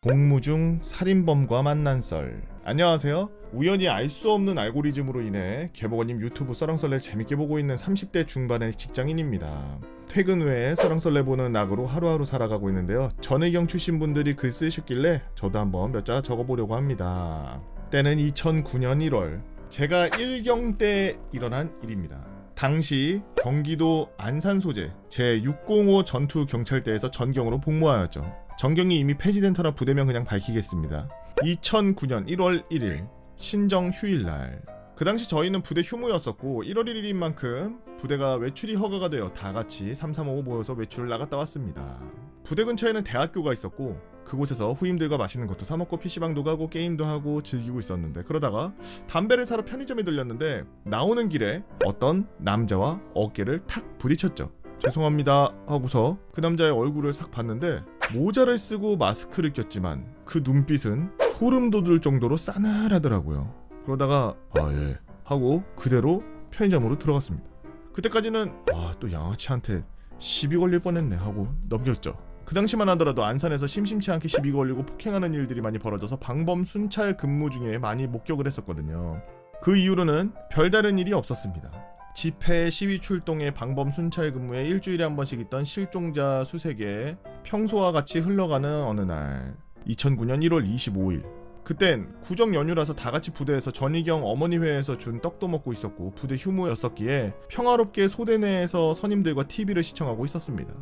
복무 중 살인범과 만난 썰. 안녕하세요. 우연히 알 수 없는 알고리즘으로 인해 개보건님 유튜브 썰렁썰레 재밌게 보고 있는 30대 중반의 직장인입니다. 퇴근 후에 썰렁썰레 보는 낙으로 하루하루 살아가고 있는데요. 전의경 출신 분들이 글 쓰셨길래 저도 한번 몇 자 적어보려고 합니다. 때는 2009년 1월 제가 1경 때 일어난 일입니다. 당시 경기도 안산 소재 제605 전투경찰대에서 전경으로 복무하였죠. 전경이 이미 폐지된 터라 부대명 그냥 밝히겠습니다. 2009년 1월 1일 신정 휴일날, 그 당시 저희는 부대 휴무였었고 1월 1일인 만큼 부대가 외출이 허가가 되어 다같이 335 모여서 외출을 나갔다 왔습니다. 부대 근처에는 대학교가 있었고 그곳에서 후임들과 맛있는 것도 사먹고 PC방도 가고 게임도 하고 즐기고 있었는데, 그러다가 담배를 사러 편의점에 들렸는데 나오는 길에 어떤 남자와 어깨를 탁 부딪혔죠. 죄송합니다 하고서 그 남자의 얼굴을 싹 봤는데 모자를 쓰고 마스크를 꼈지만 그 눈빛은 소름 돋을 정도로 싸늘하더라고요. 그러다가 예 하고 그대로 편의점으로 들어갔습니다. 그때까지는 또 양아치한테 시비 걸릴 뻔했네 하고 넘겼죠. 그 당시만 하더라도 안산에서 심심치 않게 시비 걸리고 폭행하는 일들이 많이 벌어져서 방범 순찰 근무 중에 많이 목격을 했었거든요. 그 이후로는 별다른 일이 없었습니다. 집회, 시위 출동에 방범 순찰 근무에 일주일에 한 번씩 있던 실종자 수색에 평소와 같이 흘러가는 어느 날 2009년 1월 25일, 그땐 구정 연휴라서 다같이 부대에서 전의경 어머니 회에서 준 떡도 먹고 있었고 부대 휴무였었기에 평화롭게 소대 내에서 선임들과 TV를 시청하고 있었습니다.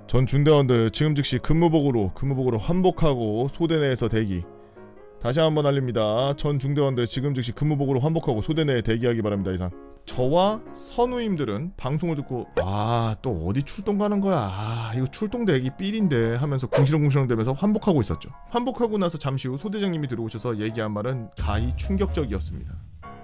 전 중대원들 지금 즉시 근무복으로 환복하고 소대 내에서 대기. 다시 한번 알립니다. 전 중대원들 지금 즉시 근무복으로 환복하고 소대 내에 대기하기 바랍니다. 이상. 저와 선우임들은 방송을 듣고 또 어디 출동 가는 거야, 이거 출동 대기 삘인데 하면서 궁시렁궁시렁 대면서 환복하고 있었죠. 환복하고 나서 잠시 후 소대장님이 들어오셔서 얘기한 말은 가히 충격적이었습니다.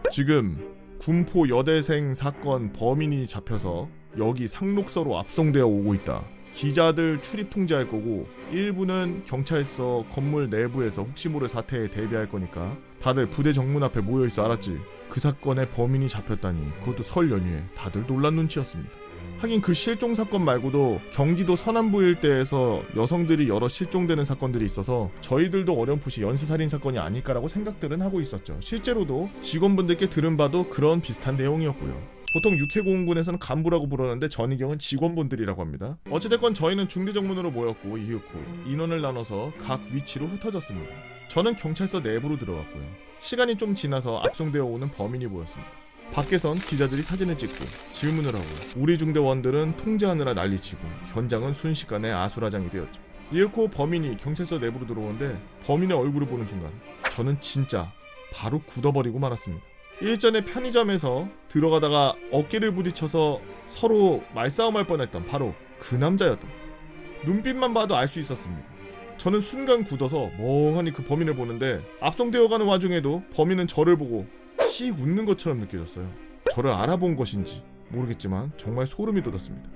지금 군포 여대생 사건 범인이 잡혀서 여기 상록서로 압송되어 오고 있다. 기자들 출입 통제할 거고 일부는 경찰서 건물 내부에서 혹시 모를 사태에 대비할 거니까 다들 부대 정문 앞에 모여있어, 알았지? 그 사건의 범인이 잡혔다니, 그것도 설 연휴에 다들 놀란 눈치였습니다. 하긴 그 실종 사건 말고도 경기도 서남부 일대에서 여성들이 여러 실종되는 사건들이 있어서 저희들도 어렴풋이 연쇄살인 사건이 아닐까라고 생각들은 하고 있었죠. 실제로도 직원분들께 들은 바도 그런 비슷한 내용이었고요. 보통 육해공군에서는 간부라고 부르는데 전의경은 직원분들이라고 합니다. 어찌됐건 저희는 중대정문으로 모였고 이윽고 인원을 나눠서 각 위치로 흩어졌습니다. 저는 경찰서 내부로 들어갔고요. 시간이 좀 지나서 압송되어 오는 범인이 보였습니다. 밖에선 기자들이 사진을 찍고 질문을 하고 우리 중대원들은 통제하느라 난리치고 현장은 순식간에 아수라장이 되었죠. 이윽고 범인이 경찰서 내부로 들어오는데 범인의 얼굴을 보는 순간 저는 진짜 바로 굳어버리고 말았습니다. 일전에 편의점에서 들어가다가 어깨를 부딪혀서 서로 말싸움할 뻔했던 바로 그 남자였던, 눈빛만 봐도 알 수 있었습니다. 저는 순간 굳어서 멍하니 그 범인을 보는데 압송되어가는 와중에도 범인은 저를 보고 씩 웃는 것처럼 느껴졌어요. 저를 알아본 것인지 모르겠지만 정말 소름이 돋았습니다.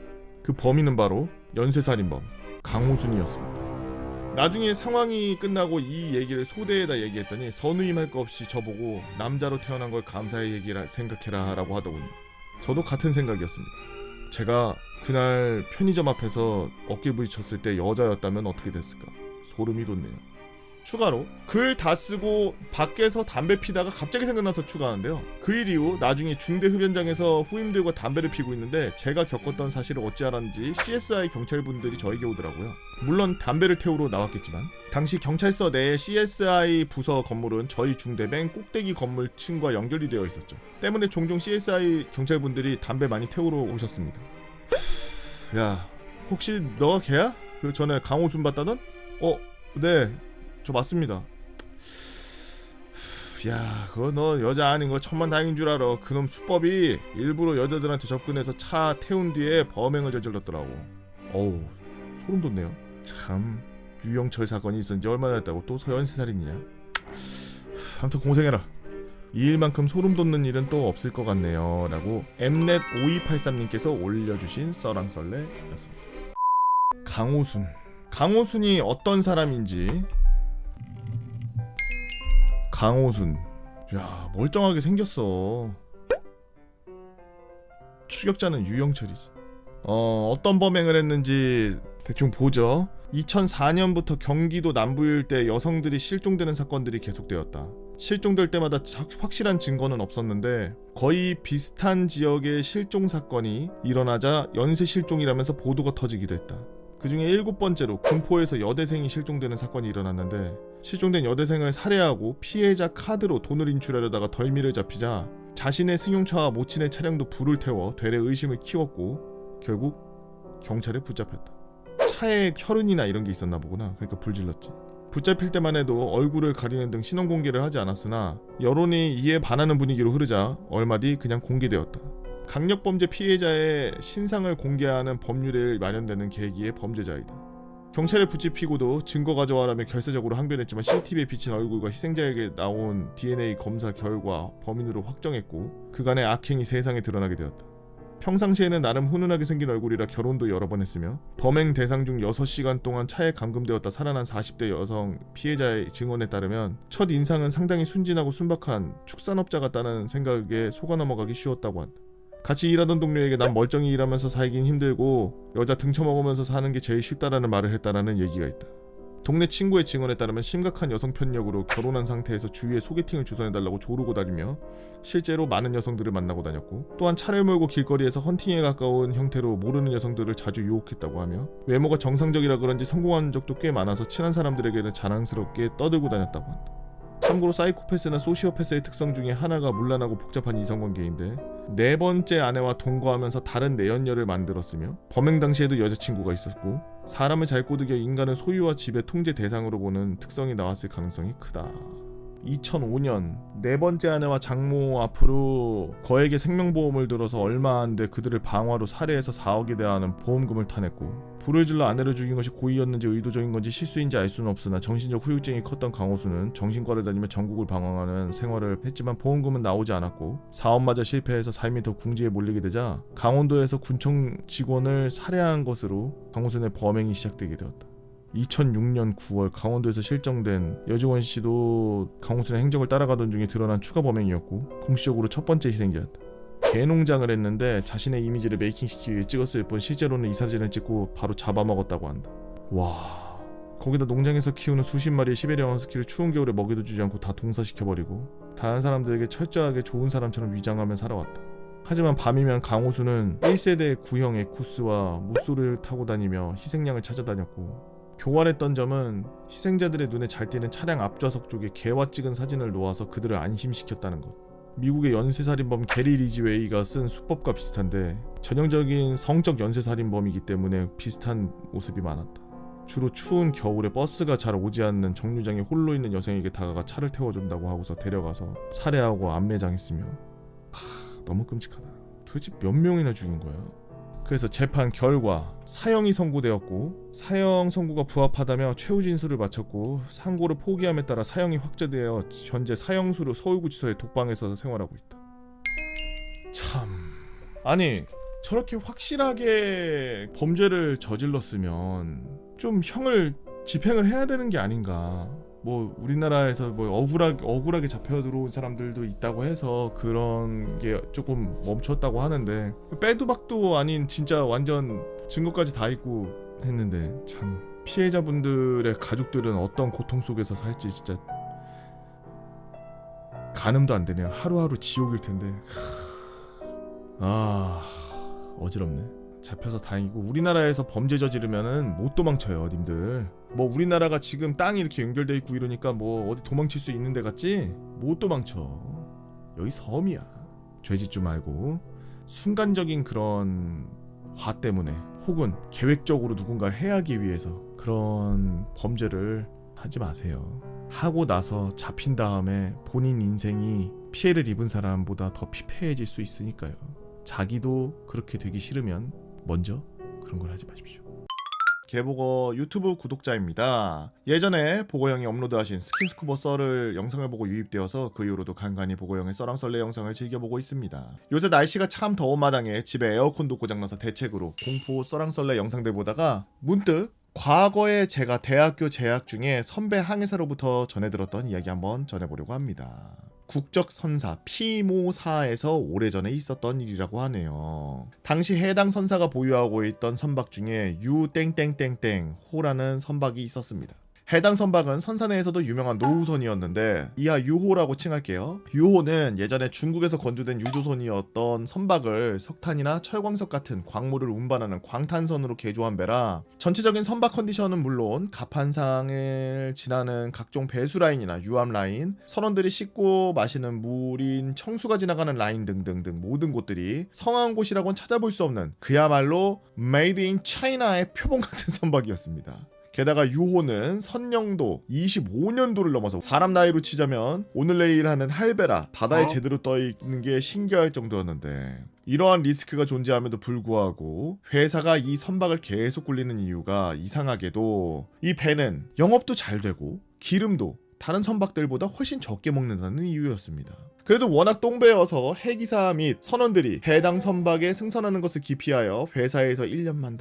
그 범인은 바로 연쇄살인범 강호순이었습니다. 나중에 상황이 끝나고 이 얘기를 소대에다 얘기했더니 선우임 할 거 없이 저보고 남자로 태어난 걸 감사의 얘기라 생각해라 라고 하더군요. 저도 같은 생각이었습니다. 제가 그날 편의점 앞에서 어깨 부딪혔을 때 여자였다면 어떻게 됐을까? 소름이 돋네요. 추가로 글 다 쓰고 밖에서 담배 피다가 갑자기 생각나서 추가하는데요. 그 일 이후 나중에 중대 흡연장에서 후임들과 담배를 피고 있는데 제가 겪었던 사실을 어찌 알았는지 CSI 경찰분들이 저에게 오더라고요. 물론 담배를 태우러 나왔겠지만 당시 경찰서 내에 CSI 부서 건물은 저희 중대 맨 꼭대기 건물 층과 연결이 되어 있었죠. 때문에 종종 CSI 경찰분들이 담배 많이 태우러 오셨습니다. 야, 혹시 너가 걔야? 그 전에 강호순 봤다던? 네, 저 맞습니다. 야, 그거 너 여자 아닌 거 천만다행인 줄 알아. 그놈 수법이 일부러 여자들한테 접근해서 차 태운 뒤에 범행을 저질렀더라고. 어우, 소름 돋네요. 참, 유영철 사건이 있은 지 얼마나 됐다고 또 연쇄살인이냐. 아무튼 고생해라. 이 일만큼 소름 돋는 일은 또 없을 것 같네요 라고 엠넷5283님께서 올려주신 썰랑썰레였습니다. 강호순이 어떤 사람인지. 강호순, 야, 멀쩡하게 생겼어. 추격자는 유영철이지. 어떤 범행을 했는지 대충 보죠. 2004년부터 경기도 남부 일대 여성들이 실종되는 사건들이 계속되었다. 실종될 때마다 확실한 증거는 없었는데 거의 비슷한 지역의 실종 사건이 일어나자 연쇄 실종이라면서 보도가 터지기도 했다. 그 중에 7번째로 군포에서 여대생이 실종되는 사건이 일어났는데 실종된 여대생을 살해하고 피해자 카드로 돈을 인출하려다가 덜미를 잡히자 자신의 승용차와 모친의 차량도 불을 태워 되레 의심을 키웠고 결국 경찰에 붙잡혔다. 차에 혈흔이나 이런 게 있었나 보구나. 그러니까 불질렀지. 붙잡힐 때만 해도 얼굴을 가리는 등 신원 공개를 하지 않았으나 여론이 이에 반하는 분위기로 흐르자 얼마 뒤 그냥 공개되었다. 강력범죄 피해자의 신상을 공개하는 법률에 마련되는 계기의 범죄자이다. 경찰에 붙잡히고도 증거 가져와라며 결사적으로 항변했지만 CCTV에 비친 얼굴과 희생자에게 나온 DNA 검사 결과 범인으로 확정했고 그간의 악행이 세상에 드러나게 되었다. 평상시에는 나름 훈훈하게 생긴 얼굴이라 결혼도 여러 번 했으며 범행 대상 중 6시간 동안 차에 감금되었다 살아난 40대 여성 피해자의 증언에 따르면 첫 인상은 상당히 순진하고 순박한 축산업자 같다는 생각에 속아 넘어가기 쉬웠다고 한다. 같이 일하던 동료에게 난 멀쩡히 일하면서 살긴 힘들고 여자 등쳐먹으면서 사는 게 제일 쉽다라는 말을 했다라는 얘기가 있다. 동네 친구의 증언에 따르면 심각한 여성 편력으로 결혼한 상태에서 주위에 소개팅을 주선해달라고 조르고 다니며 실제로 많은 여성들을 만나고 다녔고 또한 차를 몰고 길거리에서 헌팅에 가까운 형태로 모르는 여성들을 자주 유혹했다고 하며 외모가 정상적이라 그런지 성공한 적도 꽤 많아서 친한 사람들에게는 자랑스럽게 떠들고 다녔다고 한다. 참고로 사이코패스나 소시오패스의 특성 중에 하나가 문란하고 복잡한 이성관계인데 4번째 아내와 동거하면서 다른 내연녀를 만들었으며 범행 당시에도 여자친구가 있었고 사람을 잘 꼬드겨 인간을 소유와 지배 통제 대상으로 보는 특성이 나왔을 가능성이 크다. 2005년 4번째 아내와 장모 앞으로 거액의 생명보험을 들어서 얼마 안 돼 그들을 방화로 살해해서 4억에 대하는 보험금을 타냈고 불을 질러 아내를 죽인 것이 고의였는지 의도적인 건지 실수인지 알 수는 없으나 정신적 후유증이 컸던 강호수는 정신과를 다니며 전국을 방황하는 생활을 했지만 보험금은 나오지 않았고 사업마저 실패해서 삶이 더 궁지에 몰리게 되자 강원도에서 군청 직원을 살해한 것으로 강호수의 범행이 시작되게 되었다. 2006년 9월 강원도에서 실종된 여주원 씨도 강호순의 행적을 따라가던 중에 드러난 추가 범행이었고 공식적으로 첫 번째 희생자였다. 개농장을 했는데 자신의 이미지를 메이킹시키기 위해 찍었을 뿐 실제로는 이 사진을 찍고 바로 잡아먹었다고 한다. 와, 거기다 농장에서 키우는 수십 마리의 시베리안 허스키를 추운 겨울에 먹이도 주지 않고 다 동사시켜버리고 다른 사람들에게 철저하게 좋은 사람처럼 위장하며 살아왔다. 하지만 밤이면 강호수는 1세대 구형 에쿠스와 무쏘를 타고 다니며 희생양을 찾아다녔고 교활했던 점은 희생자들의 눈에 잘 띄는 차량 앞좌석 쪽에 개와 찍은 사진을 놓아서 그들을 안심시켰다는 것. 미국의 연쇄살인범 게리 리지웨이가 쓴 수법과 비슷한데 전형적인 성적 연쇄살인범이기 때문에 비슷한 모습이 많았다. 주로 추운 겨울에 버스가 잘 오지 않는 정류장에 홀로 있는 여성에게 다가가 차를 태워준다고 하고서 데려가서 살해하고 안매장했으며 너무 끔찍하다. 도대체 몇 명이나 죽인 거야? 그래서 재판 결과 사형이 선고되었고 사형 선고가 부합하다며 최후 진술을 마쳤고 상고를 포기함에 따라 사형이 확정되어 현재 사형수로 서울구치소의 독방에서 생활하고 있다. 참... 아니 저렇게 확실하게 범죄를 저질렀으면 좀 형을 집행을 해야 되는 게 아닌가. 뭐 우리나라에서 뭐 억울하게 잡혀 들어온 사람들도 있다고 해서 그런 게 조금 멈췄다고 하는데 빼도 박도 아닌 진짜 완전 증거까지 다 있고 했는데 참 피해자분들의 가족들은 어떤 고통 속에서 살지 진짜 가늠도 안 되네요. 하루하루 지옥일 텐데. 아 어지럽네. 잡혀서 다행이고 우리나라에서 범죄 저지르면은 못 도망쳐요 님들. 뭐 우리나라가 지금 땅이 이렇게 연결돼 있고 이러니까 뭐 어디 도망칠 수 있는 데 같지? 못 도망쳐. 여기 섬이야. 죄짓지 말고 순간적인 그런 화 때문에 혹은 계획적으로 누군가를 해하기 위해서 그런 범죄를 하지 마세요. 하고 나서 잡힌 다음에 본인 인생이 피해를 입은 사람보다 더 피폐해질 수 있으니까요. 자기도 그렇게 되기 싫으면 먼저 그런 걸 하지 마십시오. 개보거 유튜브 구독자입니다. 예전에 보거형이 업로드하신 스킨스쿠버 썰을 영상을 보고 유입되어서 그 이후로도 간간히 보거형의 썰랑썰레 영상을 즐겨보고 있습니다. 요새 날씨가 참 더운 마당에 집에 에어컨도 고장나서 대책으로 공포 썰랑썰레 영상들 보다가 문득 과거에 제가 대학교 재학 중에 선배 항해사로부터 전해들었던 이야기 한번 전해보려고 합니다. 국적선사 피모사에서 오래전에 있었던 일이라고 하네요. 당시 해당 선사가 보유하고 있던 선박 중에 유땡땡땡땡 호라는 선박이 있었습니다. 해당 선박은 선사 내에서도 유명한 노후선이었는데 이하 유호라고 칭할게요. 유호는 예전에 중국에서 건조된 유조선이었던 선박을 석탄이나 철광석 같은 광물을 운반하는 광탄선으로 개조한 배라 전체적인 선박 컨디션은 물론 갑판상을 지나는 각종 배수 라인이나 유압 라인, 선원들이 씻고 마시는 물인 청수가 지나가는 라인 등등등 모든 곳들이 성황 곳이라고는 찾아볼 수 없는 그야말로 메이드 인 차이나의 표본 같은 선박이었습니다. 게다가 유호는 선령도 25년도를 넘어서 사람 나이로 치자면 오늘 내일 하는 할배라 바다에 제대로 떠있는 게 신기할 정도였는데 이러한 리스크가 존재함에도 불구하고 회사가 이 선박을 계속 굴리는 이유가 이상하게도 이 배는 영업도 잘 되고 기름도 다른 선박들보다 훨씬 적게 먹는다는 이유였습니다. 그래도 워낙 똥배여서 해기사 및 선원들이 해당 선박에 승선하는 것을 기피하여 회사에서 1년만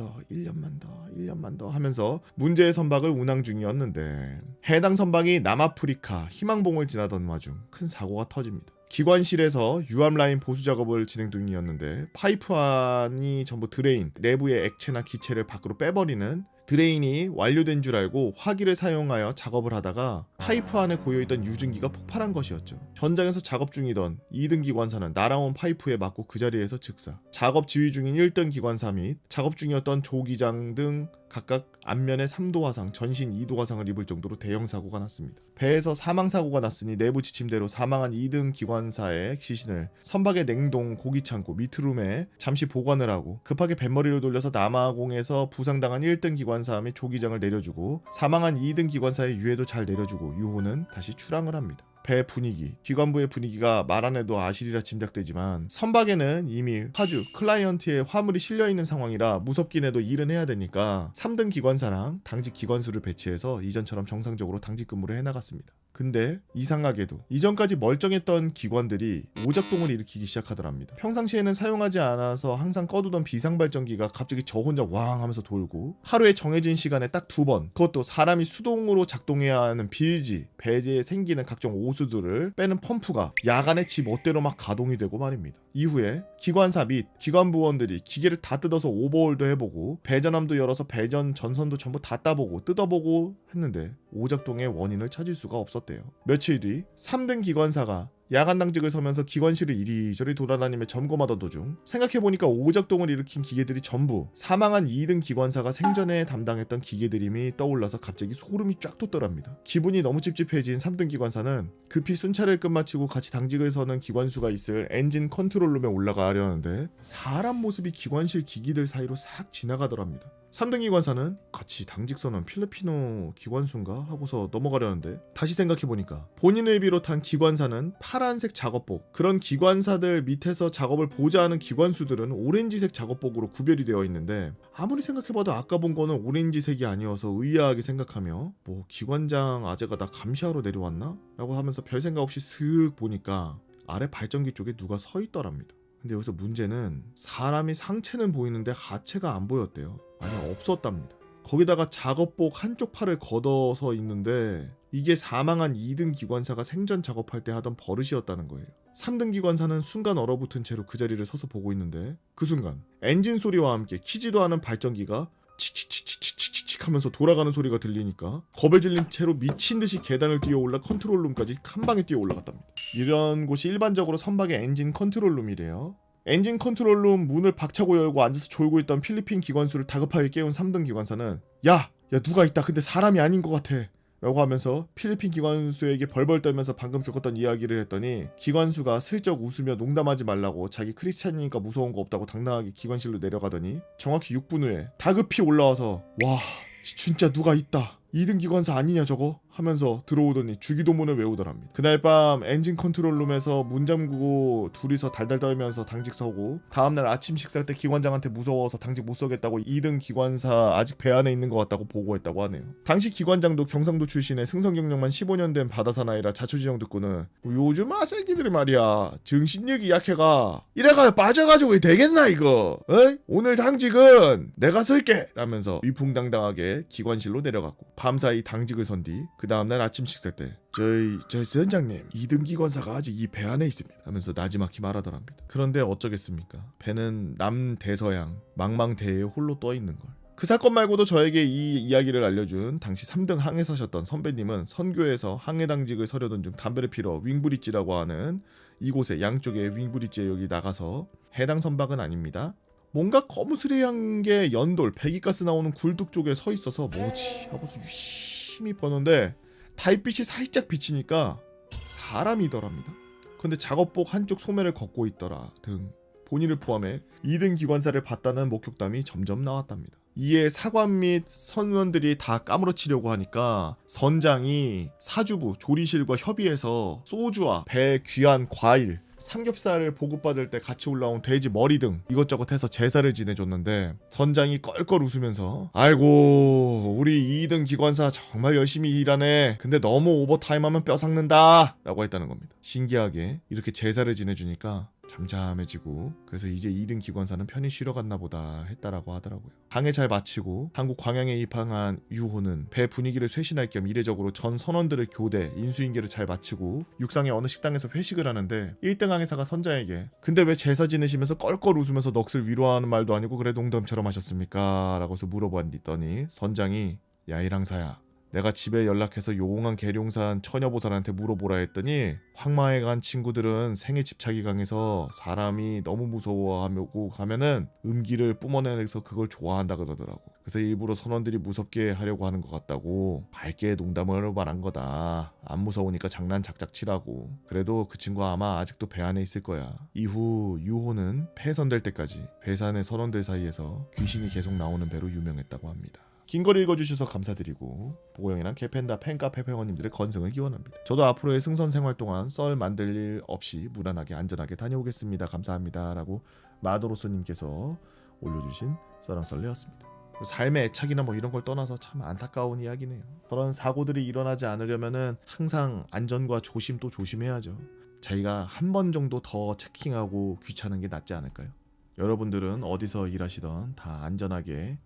더 하면서 문제의 선박을 운항 중이었는데 해당 선박이 남아프리카 희망봉을 지나던 와중 큰 사고가 터집니다. 기관실에서 유압라인 보수 작업을 진행 중이었는데 파이프 안이 전부 드레인, 내부의 액체나 기체를 밖으로 빼버리는 드레인이 완료된 줄 알고 화기를 사용하여 작업을 하다가 파이프 안에 고여있던 유증기가 폭발한 것이었죠. 현장에서 작업 중이던 2등 기관사는 날아온 파이프에 맞고 그 자리에서 즉사. 작업 지휘 중인 1등 기관사 및 작업 중이었던 조기장 등 각각 앞면에 3도 화상, 전신 2도 화상을 입을 정도로 대형 사고가 났습니다. 배에서 사망 사고가 났으니 내부 지침대로 사망한 2등 기관사의 시신을 선박의 냉동 고기창고 미트룸에 잠시 보관을 하고 급하게 뱃머리를 돌려서 남아공에서 부상당한 1등 기관사 및 조기장을 내려주고 사망한 2등 기관사의 유해도 잘 내려주고 유호는 다시 출항을 합니다. 배 분위기, 기관부의 분위기가 말 안 해도 아시리라 짐작되지만 선박에는 이미 화주, 클라이언트의 화물이 실려있는 상황이라 무섭긴 해도 일은 해야 되니까 3등 기관사랑 당직 기관수를 배치해서 이전처럼 정상적으로 당직 근무를 해나갔습니다. 근데 이상하게도 이전까지 멀쩡했던 기관들이 오작동을 일으키기 시작하더랍니다. 평상시에는 사용하지 않아서 항상 꺼두던 비상발전기가 갑자기 저 혼자 왕 하면서 돌고 하루에 정해진 시간에 딱 2번, 그것도 사람이 수동으로 작동해야 하는 빌지, 배제에 생기는 각종 오수들을 빼는 펌프가 야간에 지 멋대로 막 가동이 되고 말입니다. 이후에 기관사 및 기관부원들이 기계를 다 뜯어서 오버홀도 해보고 배전함도 열어서 배전 전선도 전부 다 따보고 뜯어보고 했는데 오작동의 원인을 찾을 수가 없었대요. 며칠 뒤 3등 기관사가 야간 당직을 서면서 기관실을 이리저리 돌아다니며 점검하던 도중 생각해보니까 오작동을 일으킨 기계들이 전부 사망한 2등 기관사가 생전에 담당했던 기계들임이 떠올라서 갑자기 소름이 쫙 돋더랍니다. 기분이 너무 찝찝해진 3등 기관사는 급히 순찰을 끝마치고 같이 당직을 서는 기관수가 있을 엔진 컨트롤룸에 올라가려는데 사람 모습이 기관실 기기들 사이로 싹 지나가더랍니다. 3등 기관사는 같이 당직서는 필리핀어 기관수인가 하고서 넘어가려는데 다시 생각해보니까 본인을 비롯한 기관사는 파란색 작업복, 그런 기관사들 밑에서 작업을 보좌하는 기관수들은 오렌지색 작업복으로 구별이 되어 있는데 아무리 생각해봐도 아까 본 거는 오렌지색이 아니어서 의아하게 생각하며 뭐 기관장 아재가 나 감시하러 내려왔나? 라고 하면서 별 생각 없이 슥 보니까 아래 발전기 쪽에 누가 서 있더랍니다. 근데 여기서 문제는 사람이 상체는 보이는데 하체가 안 보였대요. 아니 없었답니다. 거기다가 작업복 한쪽 팔을 걷어서 있는데 이게 사망한 2등 기관사가 생전 작업할 때 하던 버릇이었다는 거예요. 3등 기관사는 순간 얼어붙은 채로 그 자리를 서서 보고 있는데 그 순간 엔진 소리와 함께 키지도 않은 발전기가 칙칙칙칙칙칙 하면서 돌아가는 소리가 들리니까 겁에 질린 채로 미친듯이 계단을 뛰어올라 컨트롤룸까지 한 방에 뛰어 올라갔답니다. 이런 곳이 일반적으로 선박의 엔진 컨트롤룸이래요. 엔진 컨트롤룸 문을 박차고 열고 앉아서 졸고 있던 필리핀 기관수를 다급하게 깨운 3등 기관사는 야 누가 있다. 근데 사람이 아닌 것 같아 라고 하면서 필리핀 기관수에게 벌벌 떨면서 방금 겪었던 이야기를 했더니 기관수가 슬쩍 웃으며 농담하지 말라고 자기 크리스찬이니까 무서운 거 없다고 당당하게 기관실로 내려가더니 정확히 6분 후에 다급히 올라와서 와 진짜 누가 있다. 2등 기관사 아니냐 저거? 하면서 들어오더니 주기도문을 외우더랍니다. 그날 밤 엔진 컨트롤룸에서 문 잠그고 둘이서 달달 떨면서 당직 서고 다음날 아침 식사 때 기관장한테 무서워서 당직 못 서겠다고 2등 기관사 아직 배 안에 있는 것 같다고 보고했다고 하네요. 당시 기관장도 경상도 출신의 승선 경력만 15년 된 바다사나이라 자초지종 듣고는 요즘 아새끼들이 말이야 정신력이 약해가 이래가 빠져가지고 되겠나 이거 어이? 오늘 당직은 내가 설게 라면서 위풍당당하게 기관실로 내려갔고 밤사이 당직을 선 뒤 그 다음날 아침 식사 때 저희 선장님 2등 기관사가 아직 이 배 안에 있습니다 하면서 나지막히 말하더랍니다. 그런데 어쩌겠습니까? 배는 남대서양 망망대해에 홀로 떠 있는 걸. 그 사건 말고도 저에게 이 이야기를 알려준 당시 3등 항해사셨던 선배님은 선교에서 항해 당직을 서려던 중 담배를 피러 윙브리지라고 하는 이곳에 양쪽에 윙브리지에 여기 나가서 해당 선박은 아닙니다. 뭔가 거무스레한 게 연돌 배기가스 나오는 굴뚝 쪽에 서 있어서 뭐지 하고서 유심히 보는데 달빛이 살짝 비치니까 사람이더랍니다. 근데 작업복 한쪽 소매를 걷고 있더라 등 본인을 포함해 2등 기관사를 봤다는 목격담이 점점 나왔답니다. 이에 사관 및 선원들이 다 까무러치려고 하니까 선장이 사주부 조리실과 협의해서 소주와 배 귀한 과일 삼겹살을 보급받을 때 같이 올라온 돼지 머리 등 이것저것 해서 제사를 지내줬는데 선장이 껄껄 웃으면서 아이고 우리 2등 기관사 정말 열심히 일하네. 근데 너무 오버타임하면 뼈 삭는다 라고 했다는 겁니다. 신기하게 이렇게 제사를 지내주니까 잠잠해지고 그래서 이제 2등 기관사는 편히 쉬러 갔나 보다 했다라고 하더라고요. 항해 잘 마치고 한국 광양에 입항한 유호는 배 분위기를 쇄신할 겸 이례적으로 전 선원들을 교대 인수인계를 잘 마치고 육상의 어느 식당에서 회식을 하는데 1등 항해사가 선장에게 근데 왜 제사 지내시면서 껄껄 웃으면서 넋을 위로하는 말도 아니고 그래 농담처럼 하셨습니까? 라고 해서 물어봤더니 선장이 야 1항사야 내가 집에 연락해서 용한 계룡산 처녀보살한테 물어보라 했더니 황마에 간 친구들은 생애 집착이 강해서 사람이 너무 무서워하고 가면은 음기를 뿜어내서 그걸 좋아한다 그러더라고. 그래서 일부러 선원들이 무섭게 하려고 하는 것 같다고 밝게 농담을 말한 거다. 안 무서우니까 장난 작작 치라고. 그래도 그 친구 아마 아직도 배 안에 있을 거야. 이후 유호는 폐선될 때까지 괴산의 선원들 사이에서 귀신이 계속 나오는 배로 유명했다고 합니다. 긴 걸 읽어주셔서 감사드리고 보고형이랑 개팬다 팬카페 회원님들의 건승을 기원합니다. 저도 앞으로의 승선 생활 동안 썰 만들 일 없이 무난하게 안전하게 다녀오겠습니다. 감사합니다 라고 마도로스님께서 올려주신 썰랑 썰레였습니다. 삶의 애착이나 뭐 이런 걸 떠나서 참 안타까운 이야기네요. 그런 사고들이 일어나지 않으려면은 항상 안전과 조심 또 조심해야죠. 자기가 한 번 정도 더 체킹하고 귀찮은 게 낫지 않을까요? 여러분들은 어디서 일하시던 다 안전하게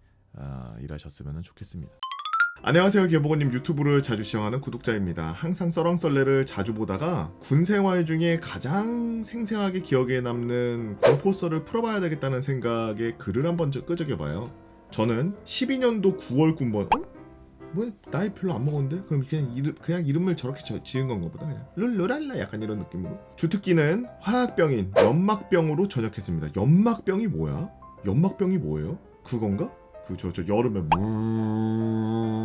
일하셨으면 좋겠습니다. 안녕하세요. 개보건님 유튜브를 자주 시청하는 구독자입니다. 항상 썰렁썰레를 자주 보다가 군생활 중에 가장 생생하게 기억에 남는 공포썰을 풀어봐야 되겠다는 생각에 글을 한번 끄적여봐요. 저는 12년도 9월 군번 뭐 나이 별로 안 먹었는데 그럼 그냥 이름을 저렇게 지은 건가 보다. 그냥 룰루랄라 약간 이런 느낌으로. 주특기는 화학병인 연막병으로 전역했습니다. 연막병이 뭐야? 연막병이 뭐예요? 그건가? 저 여름에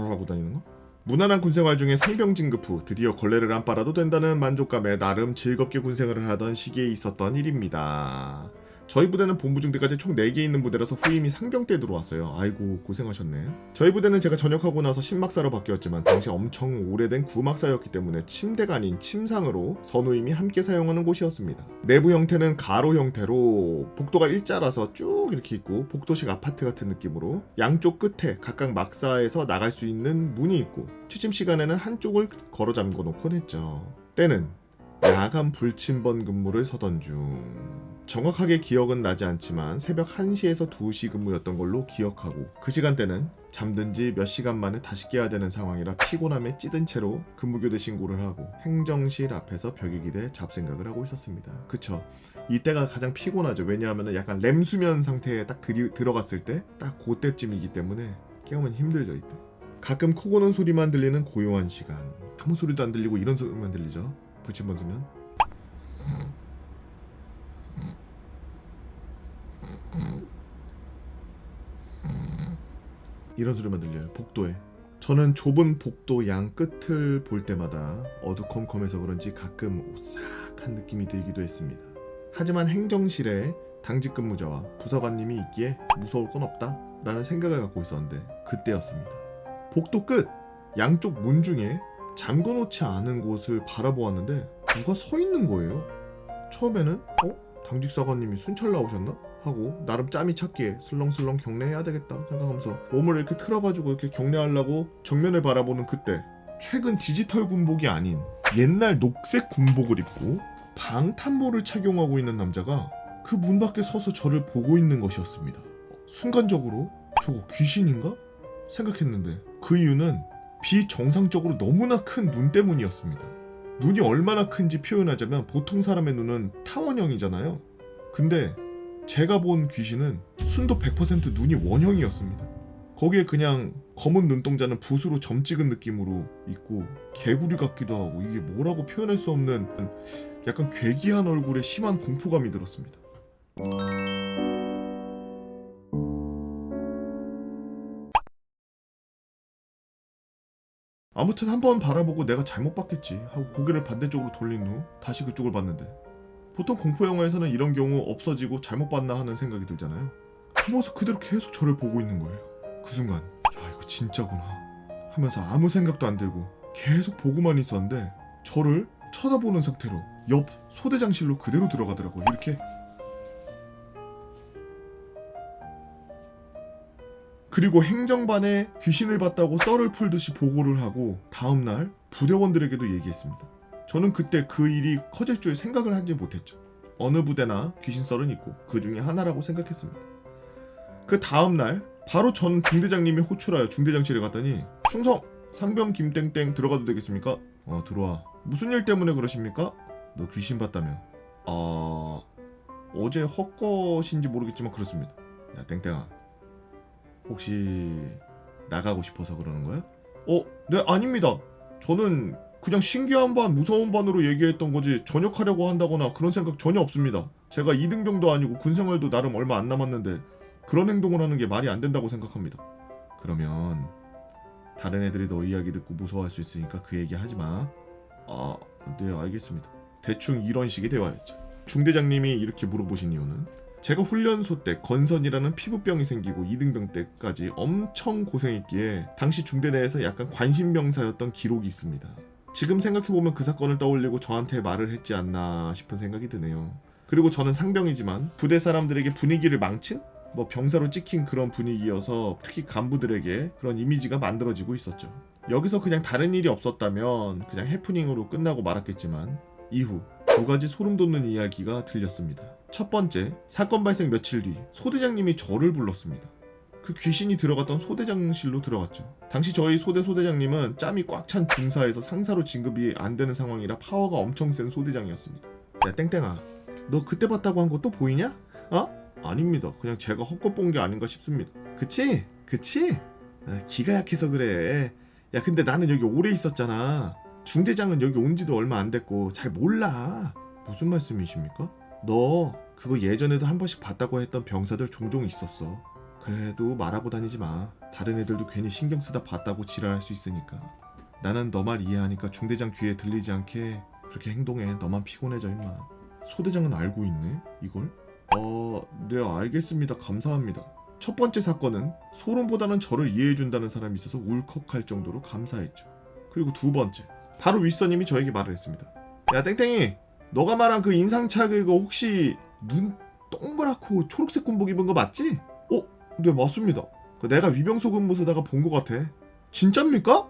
하고 다니는 거? 무난한 군생활 중에 상병 진급 후 드디어 걸레를 안 빨아도 된다는 만족감에 나름 즐겁게 군생활을 하던 시기에 있었던 일입니다. 저희 부대는 본부중대까지 총 4개 있는 부대라서 후임이 상병 때 들어왔어요. 아이고 고생하셨네. 저희 부대는 제가 전역하고 나서 신막사로 바뀌었지만 당시 엄청 오래된 구막사였기 때문에 침대가 아닌 침상으로 선후임이 함께 사용하는 곳이었습니다. 내부 형태는 가로 형태로 복도가 일자라서 쭉 이렇게 있고 복도식 아파트 같은 느낌으로 양쪽 끝에 각각 막사에서 나갈 수 있는 문이 있고 취침 시간에는 한쪽을 걸어 잠궈 놓곤 했죠. 때는 야간 불침번 근무를 서던 중 정확하게 기억은 나지 않지만 새벽 1시에서 2시 근무였던 걸로 기억하고 그 시간대는 잠든 지 몇 시간 만에 다시 깨야 되는 상황이라 피곤함에 찌든 채로 근무교대 신고를 하고 행정실 앞에서 벽에 기대 잡생각을 하고 있었습니다. 그쵸? 이때가 가장 피곤하죠. 왜냐하면 약간 렘수면 상태에 딱 들어갔을 때 딱 그때쯤이기 때문에 깨우면 힘들죠. 이때 가끔 코 고는 소리만 들리는 고요한 시간. 아무 소리도 안 들리고 이런 소리만 들리죠. 붙임번 쓰면 이런 소리만 들려요. 복도에. 저는 좁은 복도 양 끝을 볼 때마다 어두컴컴해서 그런지 가끔 오싹한 느낌이 들기도 했습니다. 하지만 행정실에 당직 근무자와 부사관님이 있기에 무서울 건 없다 라는 생각을 갖고 있었는데 그때였습니다. 복도 끝 양쪽 문 중에 잠궈놓지 않은 곳을 바라보았는데 누가 서 있는 거예요. 처음에는 당직사관님이 순찰 나오셨나? 하고 나름 짬이 찼기에 슬렁슬렁 경례해야 되겠다 생각하면서 몸을 이렇게 틀어가지고 이렇게 경례하려고 정면을 바라보는 그때 최근 디지털 군복이 아닌 옛날 녹색 군복을 입고 방탄복을 착용하고 있는 남자가 그 문 밖에 서서 저를 보고 있는 것이었습니다. 순간적으로 저거 귀신인가? 생각했는데 그 이유는 비정상적으로 너무나 큰 눈 때문이었습니다. 눈이 얼마나 큰지 표현하자면 보통 사람의 눈은 타원형이잖아요. 근데 제가 본 귀신은 순도 100% 눈이 원형이었습니다. 거기에 그냥 검은 눈동자는 붓으로 점 찍은 느낌으로 있고 개구리 같기도 하고 이게 뭐라고 표현할 수 없는 약간 괴기한 얼굴에 심한 공포감이 들었습니다. 아무튼 한번 바라보고 내가 잘못 봤겠지 하고 고개를 반대쪽으로 돌린 후 다시 그쪽을 봤는데 보통 공포 영화에서는 이런 경우 없어지고 잘못 봤나 하는 생각이 들잖아요. 숨어서 그대로 계속 저를 보고 있는 거예요. 그 순간 야 이거 진짜구나 하면서 아무 생각도 안 들고 계속 보고만 있었는데 저를 쳐다보는 상태로 옆 소대장실로 그대로 들어가더라고요. 이렇게. 그리고 행정반에 귀신을 봤다고 썰을 풀듯이 보고를 하고 다음날 부대원들에게도 얘기했습니다. 저는 그때 그 일이 커질 줄 생각을 하지 못했죠. 어느 부대나 귀신 썰은 있고 그 중에 하나라고 생각했습니다. 그 다음날 바로 전 중대장님이 호출하여 중대장실에 갔더니 충성! 상병 김땡땡 들어가도 되겠습니까? 들어와. 무슨 일 때문에 그러십니까? 너 귀신 봤다며. 어제 헛것인지 모르겠지만 그렇습니다. 야 땡땡아 혹시 나가고 싶어서 그러는 거야? 네 아닙니다. 저는 그냥 신기한 반 무서운 반으로 얘기했던 거지 전역하려고 한다거나 그런 생각 전혀 없습니다. 제가 2등병도 아니고 군생활도 나름 얼마 안 남았는데 그런 행동을 하는 게 말이 안 된다고 생각합니다. 그러면 다른 애들이 너 이야기 듣고 무서워할 수 있으니까 그 얘기 하지 마. 네 알겠습니다. 대충 이런 식의 대화였죠. 중대장님이 이렇게 물어보신 이유는 제가 훈련소 때 건선이라는 피부병이 생기고 2등병 때까지 엄청 고생했기에 당시 중대 내에서 약간 관심병사였던 기록이 있습니다. 지금 생각해보면 그 사건을 떠올리고 저한테 말을 했지 않나 싶은 생각이 드네요. 그리고 저는 상병이지만 부대 사람들에게 분위기를 망친? 병사로 찍힌 그런 분위기여서 특히 간부들에게 그런 이미지가 만들어지고 있었죠. 여기서 그냥 다른 일이 없었다면 그냥 해프닝으로 끝나고 말았겠지만 이후 두 가지 소름 돋는 이야기가 들렸습니다. 첫 번째, 사건 발생 며칠 뒤 소대장님이 저를 불렀습니다. 그 귀신이 들어갔던 소대장실로 들어갔죠. 당시 저희 소대장님은 짬이 꽉 찬 중사에서 상사로 진급이 안 되는 상황이라 파워가 엄청 센 소대장이었습니다. 야 땡땡아 너 그때 봤다고 한 거 또 보이냐? 아닙니다. 그냥 제가 헛것 본 게 아닌가 싶습니다. 그치? 기가 약해서 그래. 야 근데 나는 여기 오래 있었잖아. 중대장은 여기 온 지도 얼마 안 됐고 잘 몰라. 무슨 말씀이십니까? 너 그거 예전에도 한 번씩 봤다고 했던 병사들 종종 있었어. 그래도 말하고 다니지 마. 다른 애들도 괜히 신경 쓰다 봤다고 지랄할 수 있으니까. 나는 너 말 이해하니까 중대장 귀에 들리지 않게 그렇게 행동해. 너만 피곤해져 임마. 소대장은 알고 있네 이걸? 네 알겠습니다. 감사합니다. 첫 번째 사건은 소름보다는 저를 이해해준다는 사람이 있어서 울컥할 정도로 감사했죠. 그리고 두 번째, 바로 윗선님이 저에게 말을 했습니다. 야 땡땡이 너가 말한 그 인상착 그거 혹시 눈 동그랗고 초록색 군복 입은 거 맞지? 네 맞습니다. 내가 위병소 근무 쓰다가 본 거 같아. 진짜입니까?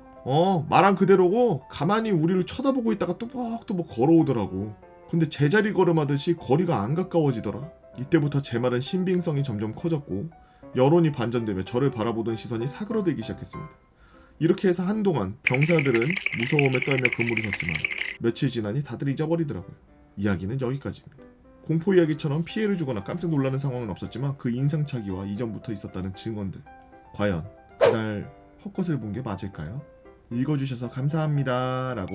말한 그대로고 가만히 우리를 쳐다보고 있다가 뚜벅뚜벅 걸어오더라고. 근데 제자리 걸음하듯이 거리가 안 가까워지더라. 이때부터 제 말은 신빙성이 점점 커졌고 여론이 반전되며 저를 바라보던 시선이 사그러들기 시작했습니다. 이렇게 해서 한동안 병사들은 무서움에 떨며 근무를 섰지만 며칠 지나니 다들 잊어버리더라고요. 이야기는 여기까지입니다. 공포 이야기처럼 피해를 주거나 깜짝 놀라는 상황은 없었지만 그 인상착의와 이전부터 있었다는 증언들, 과연 그날 헛것을 본 게 맞을까요? 읽어주셔서 감사합니다 라고